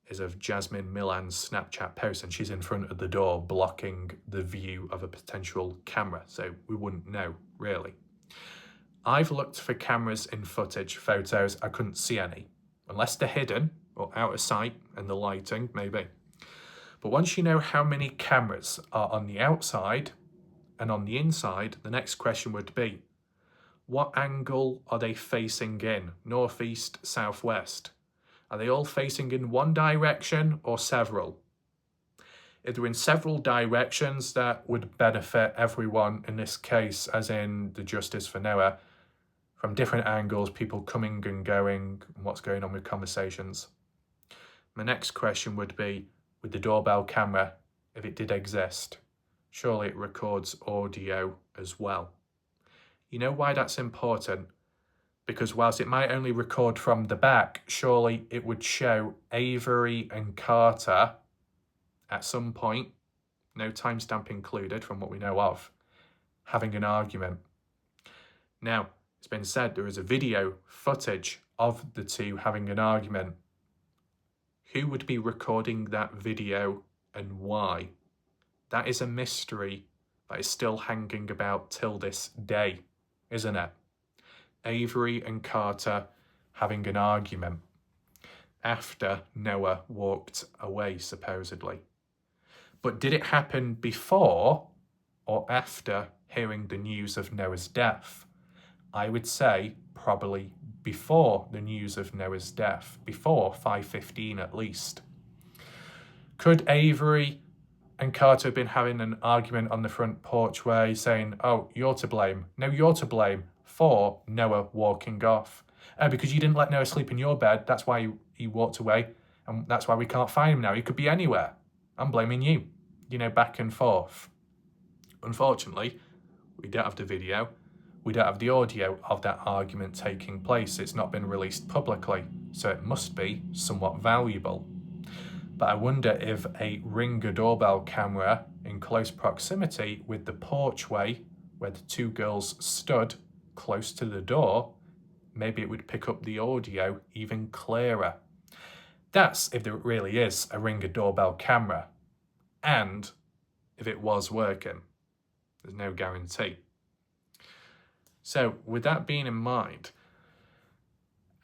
is of Jasmine Millan's Snapchat post, and she's in front of the door blocking the view of a potential camera, so we wouldn't know, really. I've looked for cameras in footage, photos, I couldn't see any, unless they're hidden or out of sight and the lighting, maybe. But once you know how many cameras are on the outside and on the inside, the next question would be, what angle are they facing in? Northeast, southwest? Are they all facing in one direction or several? If they're in several directions, that would benefit everyone in this case, as in the justice for Noah, from different angles, people coming and going, and what's going on with conversations. My next question would be, with the doorbell camera, if it did exist, surely it records audio as well. You know why that's important? Because whilst it might only record from the back, surely it would show Avery and Carter at some point, no timestamp included from what we know of, having an argument. Now, it's been said there is a video footage of the two having an argument. Who would be recording that video and why? That is a mystery that is still hanging about till this day, isn't it? Avery and Carter having an argument after Noah walked away, supposedly. But did it happen before or after hearing the news of Noah's death? I would say probably before the news of Noah's death, before 5:15 at least. Could Avery and Carter have been having an argument on the front porch where he's saying, oh, you're to blame. No, you're to blame for Noah walking off. Because you didn't let Noah sleep in your bed, that's why he walked away, and that's why we can't find him now. He could be anywhere. I'm blaming you. Back and forth. Unfortunately, we don't have the video. We don't have the audio of that argument taking place. It's not been released publicly, so it must be somewhat valuable. But I wonder if a Ring a doorbell camera in close proximity with the porchway where the two girls stood close to the door, maybe it would pick up the audio even clearer. That's if there really is a Ring a doorbell camera, and if it was working. There's no guarantee. So with that being in mind,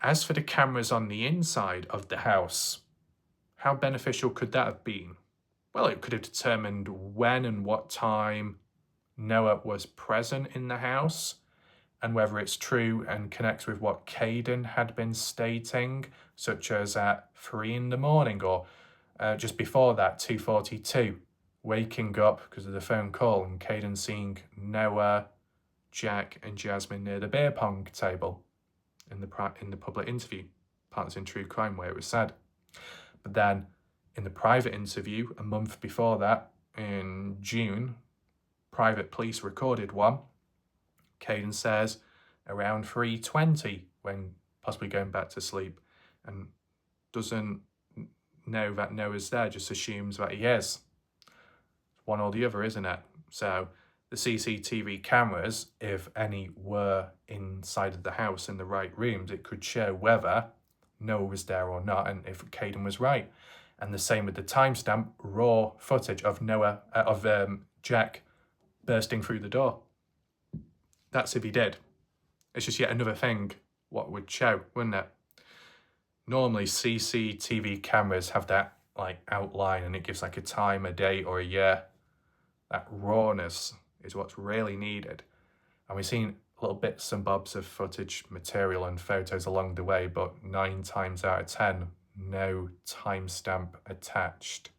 as for the cameras on the inside of the house, how beneficial could that have been? Well, it could have determined when and what time Noah was present in the house, and whether it's true and connects with what Caden had been stating, such as at 3 in the morning or just before that, 2:42, waking up because of the phone call and Caden seeing Noah, Jack and Jasmine near the beer pong table in the public interview, Partners in True Crime, where it was said. But then in the private interview, a month before that, in June, private police recorded one. Caden says around 3:20 when possibly going back to sleep, and doesn't know that Noah's there, just assumes that he is. One or the other, isn't it? So the CCTV cameras, if any were inside of the house in the right rooms, it could show whether Noah was there or not, and if Caden was right. And the same with the timestamp, raw footage of Jack bursting through the door. That's if he did. It's just yet another thing what would show, wouldn't it? Normally CCTV cameras have that like outline and it gives like a time, a date or a year. That rawness is what's really needed. And we've seen little bits and bobs of footage, material and photos along the way, but 9 times out of 10, no timestamp attached.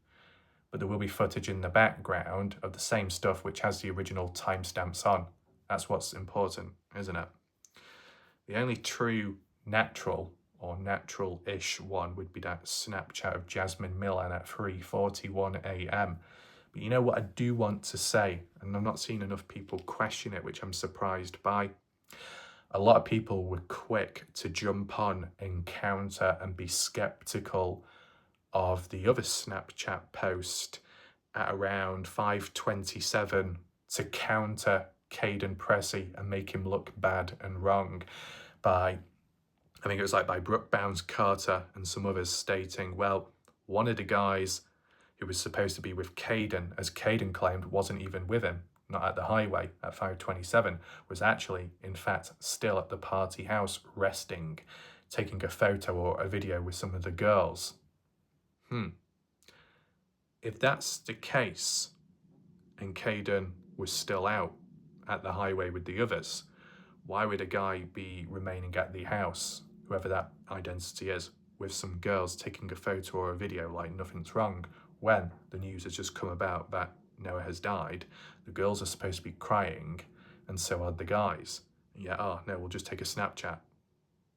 But there will be footage in the background of the same stuff which has the original timestamps on. That's what's important, isn't it? The only true natural or natural-ish one would be that Snapchat of Jasmine Millan at 3:41 a.m. But you know what I do want to say, and I'm not seeing enough people question it, which I'm surprised by. A lot of people were quick to jump on and counter and be skeptical of the other Snapchat post at around 5:27 to counter Caden Pressey and make him look bad and wrong by, I think it was like by Brooke Bounds Carter and some others stating, well, one of the guys who was supposed to be with Caden, as Caden claimed, wasn't even with him, not at the highway at 5:27, was actually, in fact, still at the party house resting, taking a photo or a video with some of the girls. If that's the case, and Caden was still out at the highway with the others, why would a guy be remaining at the house, whoever that identity is, with some girls taking a photo or a video like nothing's wrong, when the news has just come about that Noah has died? The girls are supposed to be crying, and so are the guys. And yet, oh no, we'll just take a Snapchat.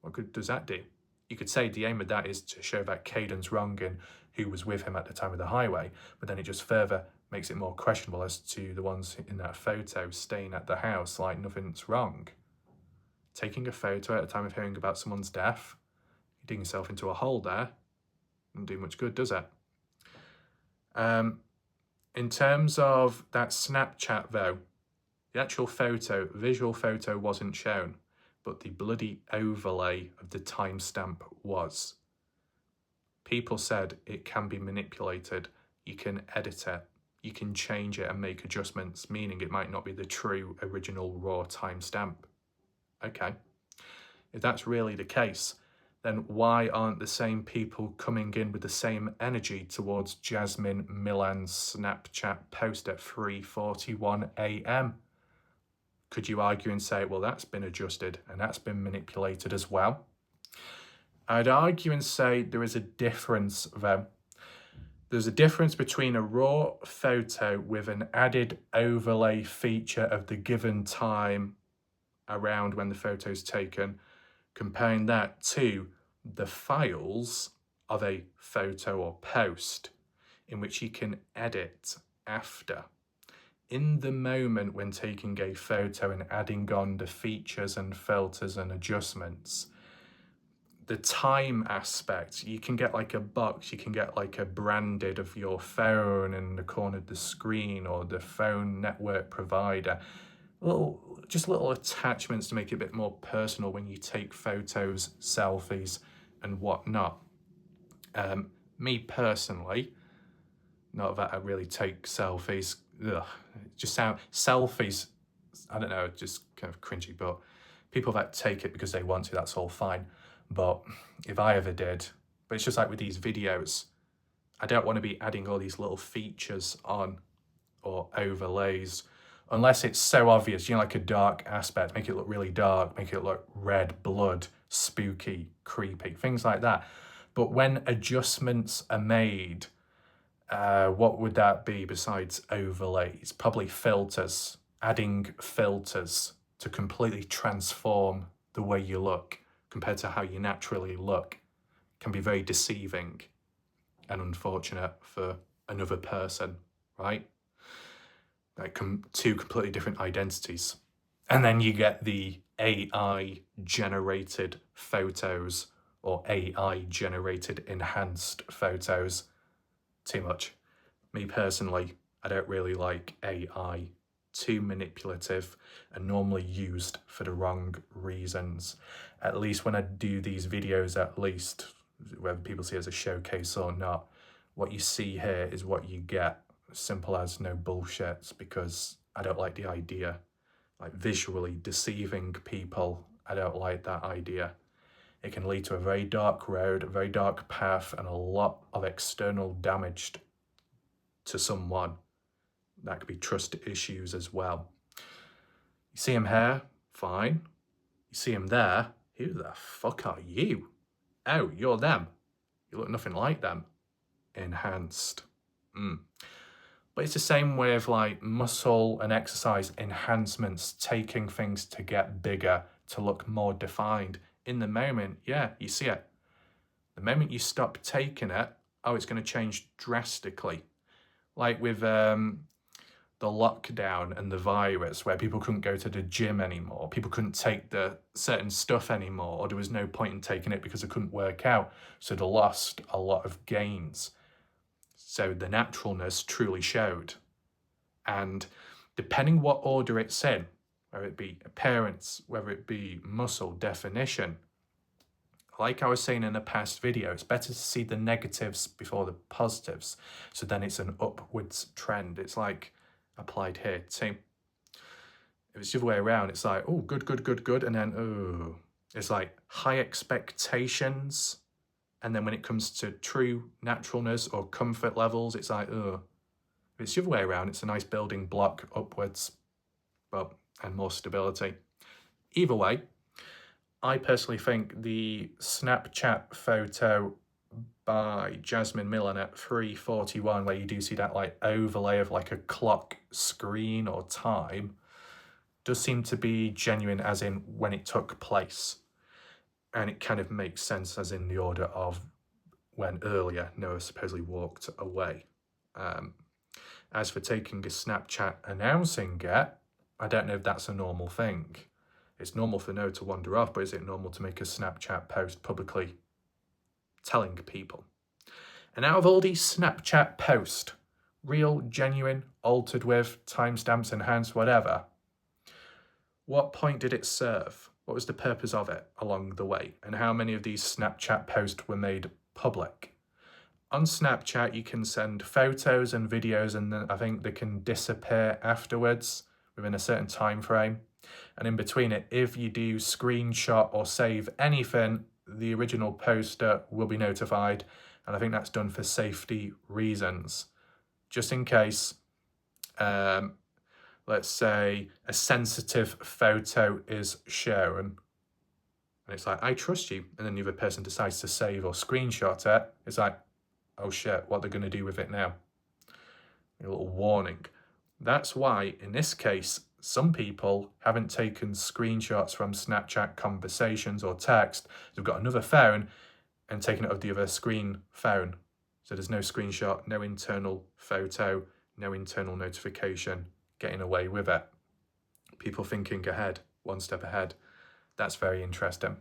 What good does that do? You could say the aim of that is to show that Caden's wrong and who was with him at the time of the highway, but then it just further makes it more questionable as to the ones in that photo staying at the house like nothing's wrong. Taking a photo at a time of hearing about someone's death, you're digging yourself into a hole there, doesn't do much good, does it? In terms of that Snapchat though, the actual photo, visual photo wasn't shown, but the bloody overlay of the timestamp was. People said it can be manipulated, you can edit it, you can change it and make adjustments, meaning it might not be the true original raw timestamp. Okay, if that's really the case, then why aren't the same people coming in with the same energy towards Jasmine Millan's Snapchat post at 3:41 a.m? Could you argue and say, well, that's been adjusted and that's been manipulated as well? I'd argue and say there is a difference though. There's a difference between a raw photo with an added overlay feature of the given time around when the photo's taken, comparing that to the files of a photo or post in which you can edit after. In the moment when taking a photo and adding on the features and filters and adjustments, the time aspect, you can get like a box, you can get like a branded of your phone in the corner of the screen or the phone network provider. Just little attachments to make it a bit more personal when you take photos, selfies and whatnot. Me personally, not that I really take selfies, just sound selfies, I don't know, just kind of cringy, but people that take it because they want to, that's all fine. But if I ever did, but it's just like with these videos, I don't want to be adding all these little features on or overlays unless it's so obvious, you know, like a dark aspect, make it look really dark, make it look red, blood, spooky, creepy, things like that. But when adjustments are made, what would that be besides overlays? Probably filters, adding filters to completely transform the way you look compared to how you naturally look can be very deceiving and unfortunate for another person, right? Like two completely different identities. And then you get the AI generated photos or AI generated enhanced photos. Too much. Me personally, I don't really like AI. Too manipulative and normally used for the wrong reasons. At least when I do these videos, at least, whether people see it as a showcase or not, what you see here is what you get. Simple as, no bullshits, because I don't like the idea. Like visually deceiving people, I don't like that idea. It can lead to a very dark road, a very dark path, and a lot of external damage to someone. That could be trust issues as well. You see him here, fine. You see him there, who the fuck are you? Oh, you're them. You look nothing like them. Enhanced. But it's the same with like muscle and exercise enhancements, taking things to get bigger, to look more defined. In the moment, yeah, you see it. The moment you stop taking it, oh, it's going to change drastically. Like with the lockdown and the virus, where people couldn't go to the gym anymore, people couldn't take the certain stuff anymore, or there was no point in taking it because they couldn't work out, so they lost a lot of gains. So the naturalness truly showed. And depending what order it's in, whether it be appearance, whether it be muscle definition, like I was saying in a past video, it's better to see the negatives before the positives. So then it's an upwards trend. It's like applied here too. If it's the other way around, it's like, oh, good, good, good, good. And then, oh, it's like high expectations. And then when it comes to true naturalness or comfort levels, it's like, oh. If it's the other way around, it's a nice building block upwards, and more stability. Either way, I personally think the Snapchat photo by Jasmine Millen at 3:41, where you do see that like overlay of like a clock screen or time, does seem to be genuine as in when it took place. And it kind of makes sense as in the order of when earlier Noah supposedly walked away. As for taking a Snapchat announcing it, I don't know if that's a normal thing. It's normal for Noah to wander off, but is it normal to make a Snapchat post publicly telling people? And out of all these Snapchat posts, real, genuine, altered with, timestamps, enhanced, whatever, what point did it serve? What was the purpose of it along the way? And how many of these Snapchat posts were made public? On Snapchat, you can send photos and videos, and then I think they can disappear afterwards within a certain time frame. And in between it, if you do screenshot or save anything, the original poster will be notified. And I think that's done for safety reasons. Just in case, let's say a sensitive photo is shown, and it's like, I trust you. And then the other person decides to save or screenshot it. It's like, oh shit, what they're going to do with it now? A little warning. That's why, in this case, some people haven't taken screenshots from Snapchat conversations or text. They've got another phone and taken it of the other screen phone. So there's no screenshot, no internal photo, no internal notification, getting away with it. People thinking ahead, one step ahead. That's very interesting.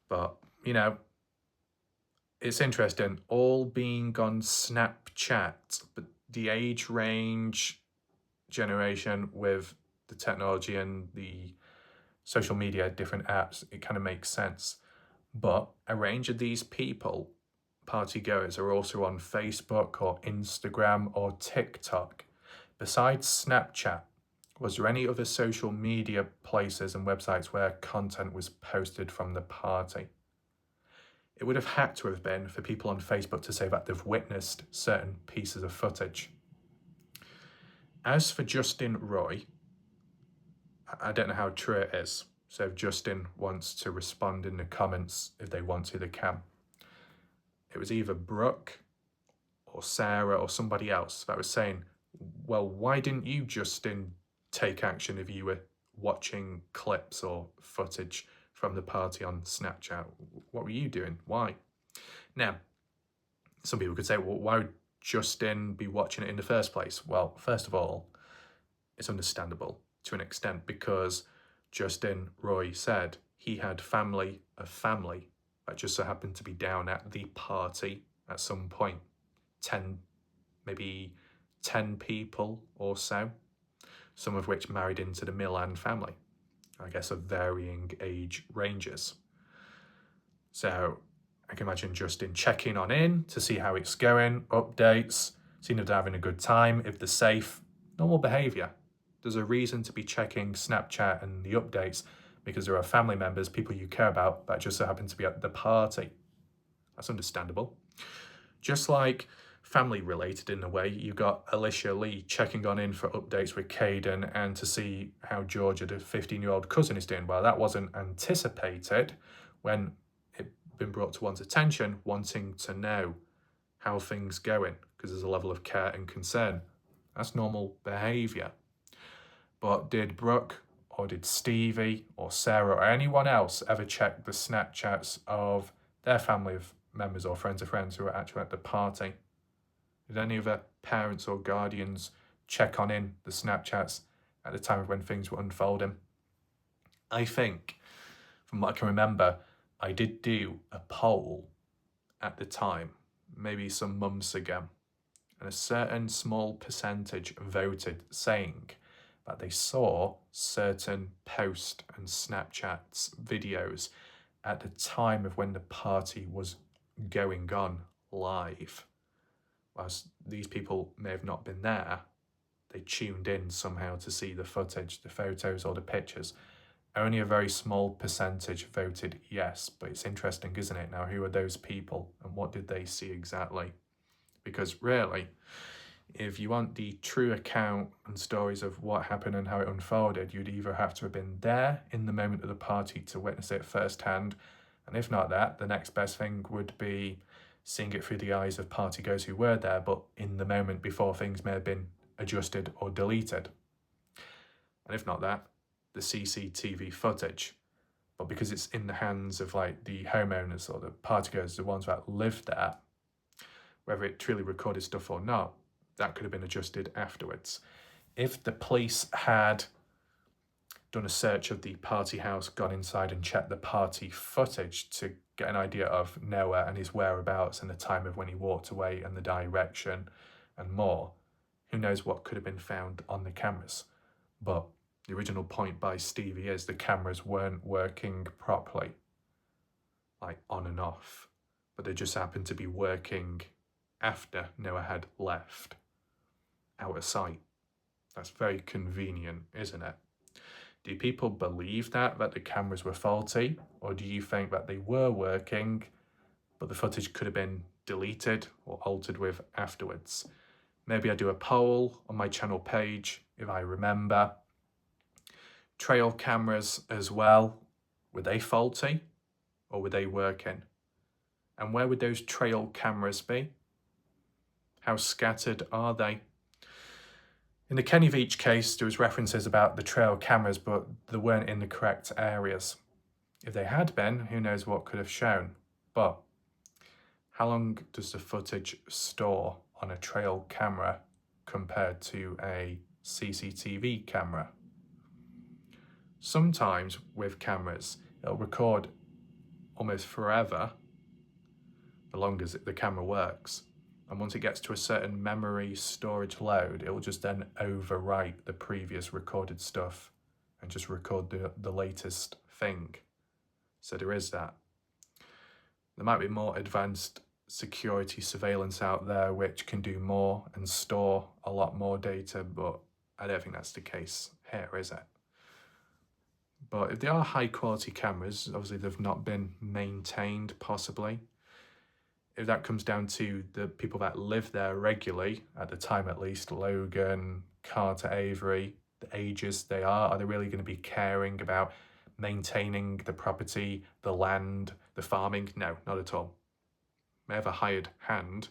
But, you know, it's interesting, all being on Snapchat, but the age range, generation with the technology and the social media, different apps, it kind of makes sense. But a range of these people, party goers, are also on Facebook or Instagram or TikTok. Besides Snapchat, was there any other social media places and websites where content was posted from the party? It would have had to have been for people on Facebook to say that they've witnessed certain pieces of footage. As for Justin Roy, I don't know how true it is. So if Justin wants to respond in the comments, if they want to, they can. It was either Brooke or Sarah or somebody else that was saying, well, why didn't you, Justin, take action if you were watching clips or footage from the party on Snapchat? What were you doing? Why? Now, some people could say, well, why would Justin be watching it in the first place? Well, first of all, it's understandable to an extent because Justin Roy said he had family of family that just so happened to be down at the party at some point. 10, maybe 10 people or so, some of which married into the Milan family, I guess of varying age ranges. So I can imagine Justin checking on in to see how it's going, updates, seeing if they're having a good time, if they're safe, normal behaviour. There's a reason to be checking Snapchat and the updates because there are family members, people you care about, that just so happen to be at the party. That's understandable. Just like family related in a way, you got Alicia Lee checking on in for updates with Caden and to see how Georgia, the 15-year-old cousin, is doing. Well, that wasn't anticipated when it been brought to one's attention, wanting to know how things going because there's a level of care and concern. That's normal behaviour. But did Brooke or did Stevie or Sarah or anyone else ever check the Snapchats of their family of members or friends of friends who were actually at the party? Did any of their parents or guardians check on in the Snapchats at the time of when things were unfolding? I think, from what I can remember, I did do a poll at the time, maybe some months ago, and a certain small percentage voted saying that they saw certain posts and Snapchats videos at the time of when the party was going on live. Whilst these people may have not been there, they tuned in somehow to see the footage, the photos or the pictures. Only a very small percentage voted yes, but it's interesting, isn't it? Now, who are those people and what did they see exactly? Because really, if you want the true account and stories of what happened and how it unfolded, you'd either have to have been there in the moment of the party to witness it firsthand, and if not that, the next best thing would be seeing it through the eyes of partygoers who were there, but in the moment before things may have been adjusted or deleted. And if not that, the CCTV footage. But because it's in the hands of like the homeowners or the partygoers, the ones that live there, whether it truly recorded stuff or not, that could have been adjusted afterwards. If the police had done a search of the party house, gone inside and checked the party footage to get an idea of Noah and his whereabouts and the time of when he walked away and the direction and more, who knows what could have been found on the cameras. But the original point by Stevie is the cameras weren't working properly, like on and off, but they just happened to be working after Noah had left, out of sight. That's very convenient, isn't it? Do people believe that the cameras were faulty, or do you think that they were working, but the footage could have been deleted or altered with afterwards? Maybe I do a poll on my channel page if I remember. Trail cameras as well, were they faulty or were they working? And where would those trail cameras be? How scattered are they? In the Kenny Veach case, there was references about the trail cameras, but they weren't in the correct areas. If they had been, who knows what could have shown. But how long does the footage store on a trail camera compared to a CCTV camera? Sometimes with cameras, it'll record almost forever, the longer the camera works. And once it gets to a certain memory storage load, it will just then overwrite the previous recorded stuff and just record the latest thing. So there is that. There might be more advanced security surveillance out there which can do more and store a lot more data, but I don't think that's the case here, is it? But if they are high quality cameras, obviously they've not been maintained possibly. If that comes down to the people that live there regularly, at the time at least, Logan, Carter, Avery, the ages they are they really going to be caring about maintaining the property, the land, the farming? No, not at all. May have a hired hand,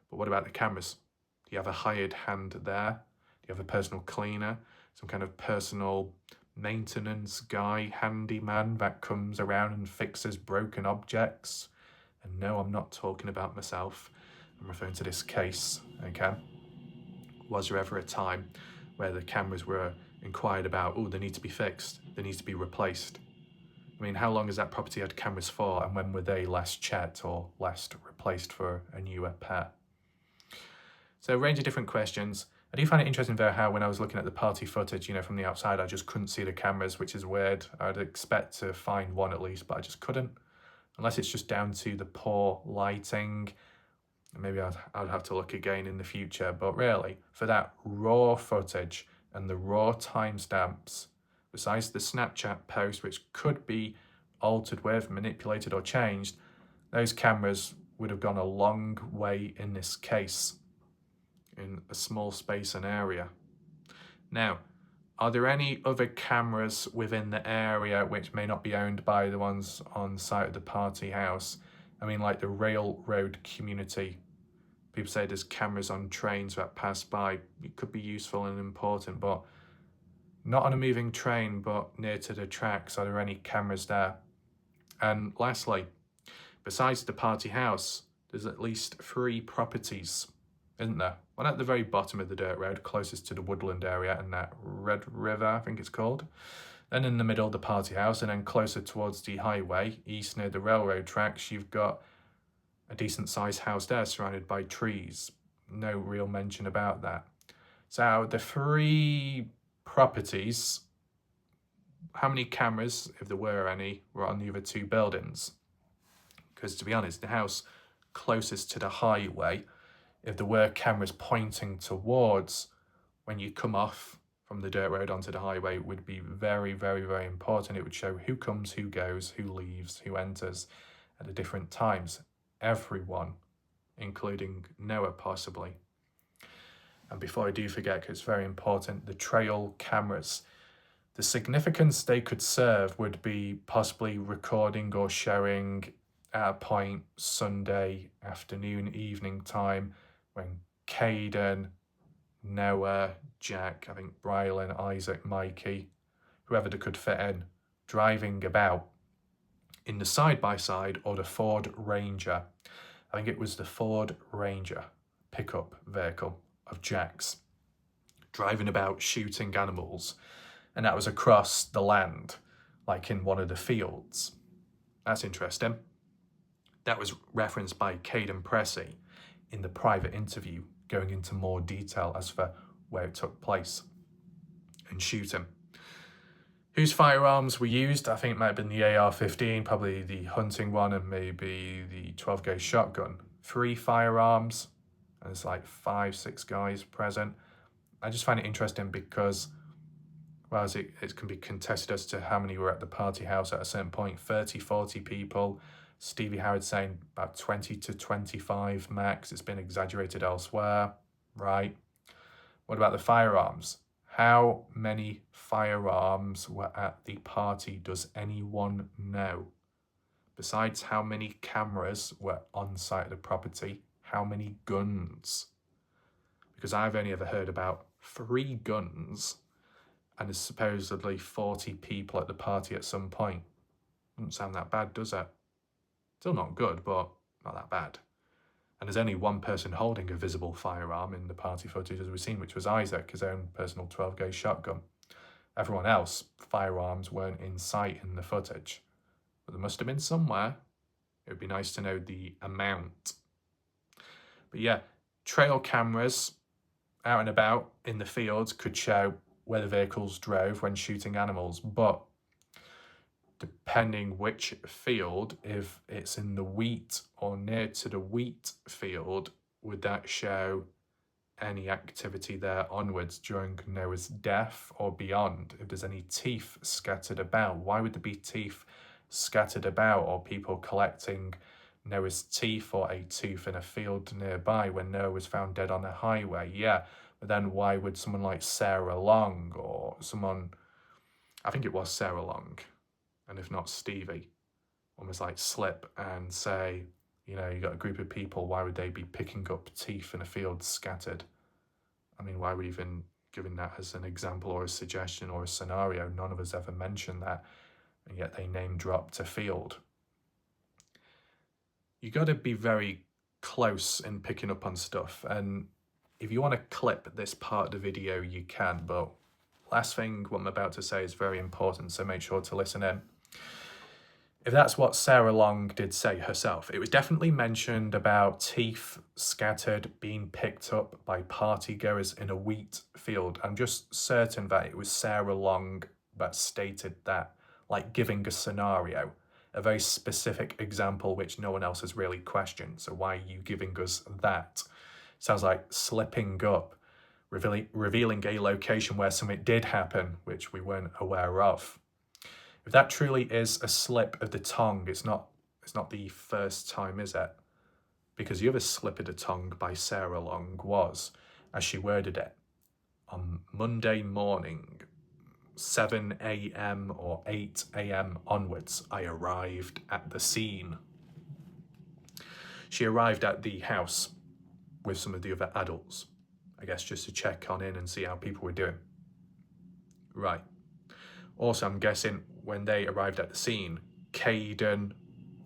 but what about the cameras? Do you have a hired hand there? Do you have a personal cleaner? Some kind of personal maintenance guy, handyman that comes around and fixes broken objects? And no, I'm not talking about myself. I'm referring to this case, okay? Was there ever a time where the cameras were inquired about, oh, they need to be fixed, they need to be replaced? I mean, how long has that property had cameras for, and when were they last checked or last replaced for a newer pet? So a range of different questions. I do find it interesting though how when I was looking at the party footage, you know, from the outside, I just couldn't see the cameras, which is weird. I'd expect to find one at least, but I just couldn't. Unless it's just down to the poor lighting. Maybe I'd have to look again in the future. But really, for that raw footage and the raw timestamps, besides the Snapchat post, which could be altered with, manipulated or changed, those cameras would have gone a long way in this case, in a small space and area. Now, are there any other cameras within the area which may not be owned by the ones on the site of the party house? I mean, like the railroad community. People say there's cameras on trains that pass by. It could be useful and important, but not on a moving train, but near to the tracks. Are there any cameras there? And lastly, besides the party house, there's at least 3 properties, isn't there? One at the very bottom of the dirt road, closest to the woodland area and that Red River, I think it's called. Then in the middle, the party house, and then closer towards the highway, east near the railroad tracks, you've got a decent sized house there surrounded by trees. No real mention about that. So the 3 properties, how many cameras, if there were any, were on the other 2 buildings? Because to be honest, the house closest to the highway, if there were cameras pointing towards when you come off from the dirt road onto the highway, would be very, very, very important. It would show who comes, who goes, who leaves, who enters at the different times. Everyone, including Noah possibly. And before I do forget, because it's very important, the trail cameras. The significance they could serve would be possibly recording or showing at a point Sunday afternoon, evening time, when Caden, Noah, Jack, I think Brylan, Isaac, Mikey, whoever they could fit in, driving about in the side-by-side or the Ford Ranger. I think it was the Ford Ranger pickup vehicle of Jack's, driving about shooting animals, and that was across the land, like in one of the fields. That's interesting. That was referenced by Caden Pressey in the private interview, going into more detail as for where it took place and shooting. Whose firearms were used? I think it might have been the AR-15, probably the hunting one, and maybe the 12-gauge shotgun. 3 firearms, and there's like 5, 6 guys present. I just find it interesting because, well, it can be contested as to how many were at the party house at a certain point. 30, 40 people. Stevie Howard saying about 20 to 25 max. It's been exaggerated elsewhere, right? What about the firearms? How many firearms were at the party? Does anyone know? Besides how many cameras were on site of the property, how many guns? Because I've only ever heard about 3 guns, and there's supposedly 40 people at the party at some point. Doesn't sound that bad, does it? Still not good, but not that bad. And there's only one person holding a visible firearm in the party footage, as we've seen, which was Isaac, his own personal 12-gauge shotgun. Everyone else, firearms weren't in sight in the footage. But there must have been somewhere. It would be nice to know the amount. But yeah, trail cameras out and about in the fields could show where the vehicles drove when shooting animals, but depending which field, if it's in the wheat or near to the wheat field, would that show any activity there onwards during Noah's death or beyond? If there's any teeth scattered about, why would there be teeth scattered about, or people collecting Noah's teeth or a tooth in a field nearby when Noah was found dead on a highway? Yeah, but then why would someone like Sarah Long or someone, I think it was Sarah Long, and if not Stevie, almost like slip and say, you know, you got a group of people, why would they be picking up teeth in a field scattered? I mean, why are we even giving that as an example or a suggestion or a scenario? None of us ever mentioned that, and yet they name dropped a field. You got to be very close in picking up on stuff, and if you want to clip this part of the video, you can, but last thing what I'm about to say is very important, so make sure to listen in. if that's what Sarah Long did say herself. It was definitely mentioned about teeth scattered being picked up by partygoers in a wheat field. I'm just certain that it was Sarah Long that stated that, like giving a scenario, a very specific example which no one else has really questioned. So why are you giving us that? Sounds like slipping up, revealing a location where something did happen which we weren't aware of. If that truly is a slip of the tongue, it's not the first time, is it? Because the other slip of the tongue by Sarah Long was, as she worded it, on Monday morning, 7 a.m. or 8 a.m. onwards, I arrived at the scene. She arrived at the house with some of the other adults, I guess just to check on in and see how people were doing. Right. Also, I'm guessing when they arrived at the scene, Caden,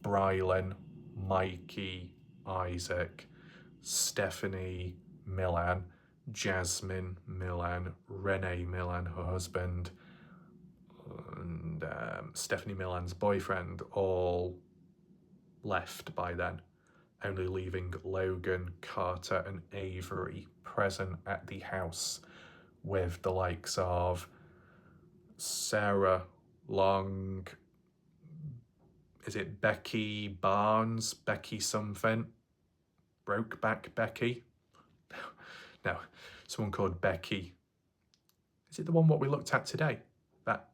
Brylan, Mikey, Isaac, Stephanie Millan, Jasmine Millan, Renee Millan, her husband, and Stephanie Millan's boyfriend all left by then, only leaving Logan, Carter and Avery present at the house with the likes of Sarah Long, is it Becky Barnes, Becky something, Brokeback Becky? No, someone called Becky. Is it the one what we looked at today? That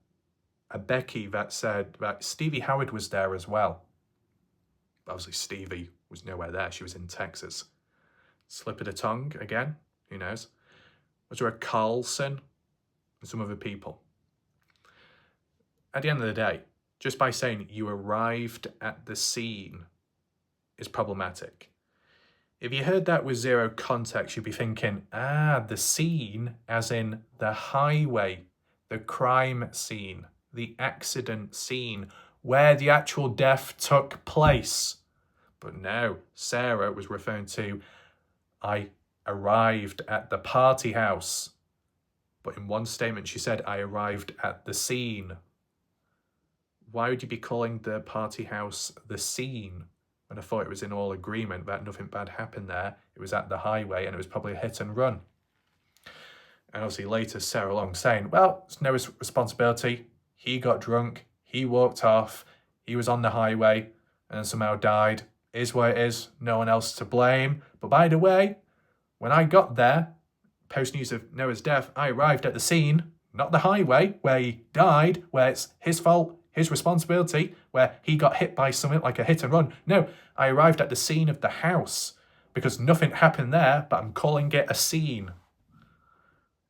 a Becky that said that Stevie Howard was there as well. But obviously Stevie was nowhere there, she was in Texas. Slip of the tongue again, who knows? Was there a Carlson and some other people? At the end of the day, just by saying you arrived at the scene is problematic. If you heard that with zero context, you'd be thinking, the scene, as in the highway, the crime scene, the accident scene, where the actual death took place. But no, Sarah was referring to, I arrived at the party house. But in one statement, she said, I arrived at the scene. Why would you be calling the party house the scene? And I thought it was in all agreement that nothing bad happened there. It was at the highway and it was probably a hit and run. And obviously later Sarah Long saying, well, it's no responsibility. He got drunk, he walked off, he was on the highway and somehow died. Is what it is, no one else to blame. But by the way, when I got there, post news of Noah's death, I arrived at the scene, not the highway where he died, where it's his fault, his responsibility, where he got hit by something like a hit and run. No, I arrived at the scene of the house because nothing happened there, but I'm calling it a scene.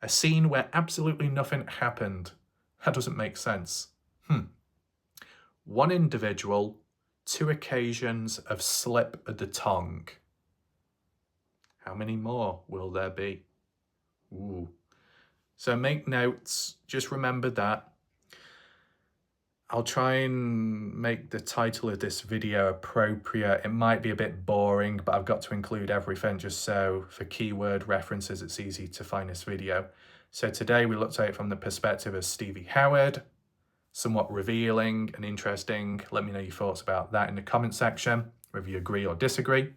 A scene where absolutely nothing happened. That doesn't make sense. One individual, 2 occasions of slip of the tongue. How many more will there be? Ooh. So make notes, just remember that. I'll try and make the title of this video appropriate. It might be a bit boring, but I've got to include everything just so for keyword references it's easy to find this video. So today we looked at it from the perspective of Stevie Howard, somewhat revealing and interesting. Let me know your thoughts about that in the comment section, whether you agree or disagree.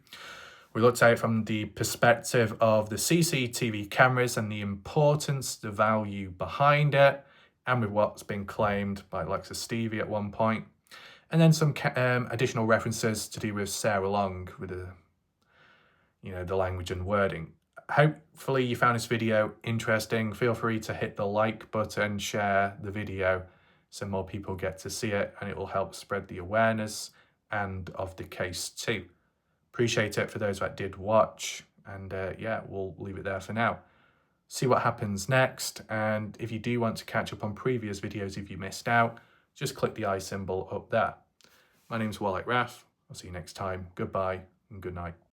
We looked at it from the perspective of the CCTV cameras and the importance, the value behind it, and with what's been claimed by Alexa Stevie at one point. And then some additional references to do with Sarah Long, with the language and wording. Hopefully you found this video interesting. Feel free to hit the like button, share the video so more people get to see it, and it will help spread the awareness and of the case too. Appreciate it for those that did watch, and yeah, we'll leave it there for now. See what happens next, and if you do want to catch up on previous videos if you missed out, just click the I symbol up there. My name's Wallach Rath. I'll see you next time. Goodbye and good night.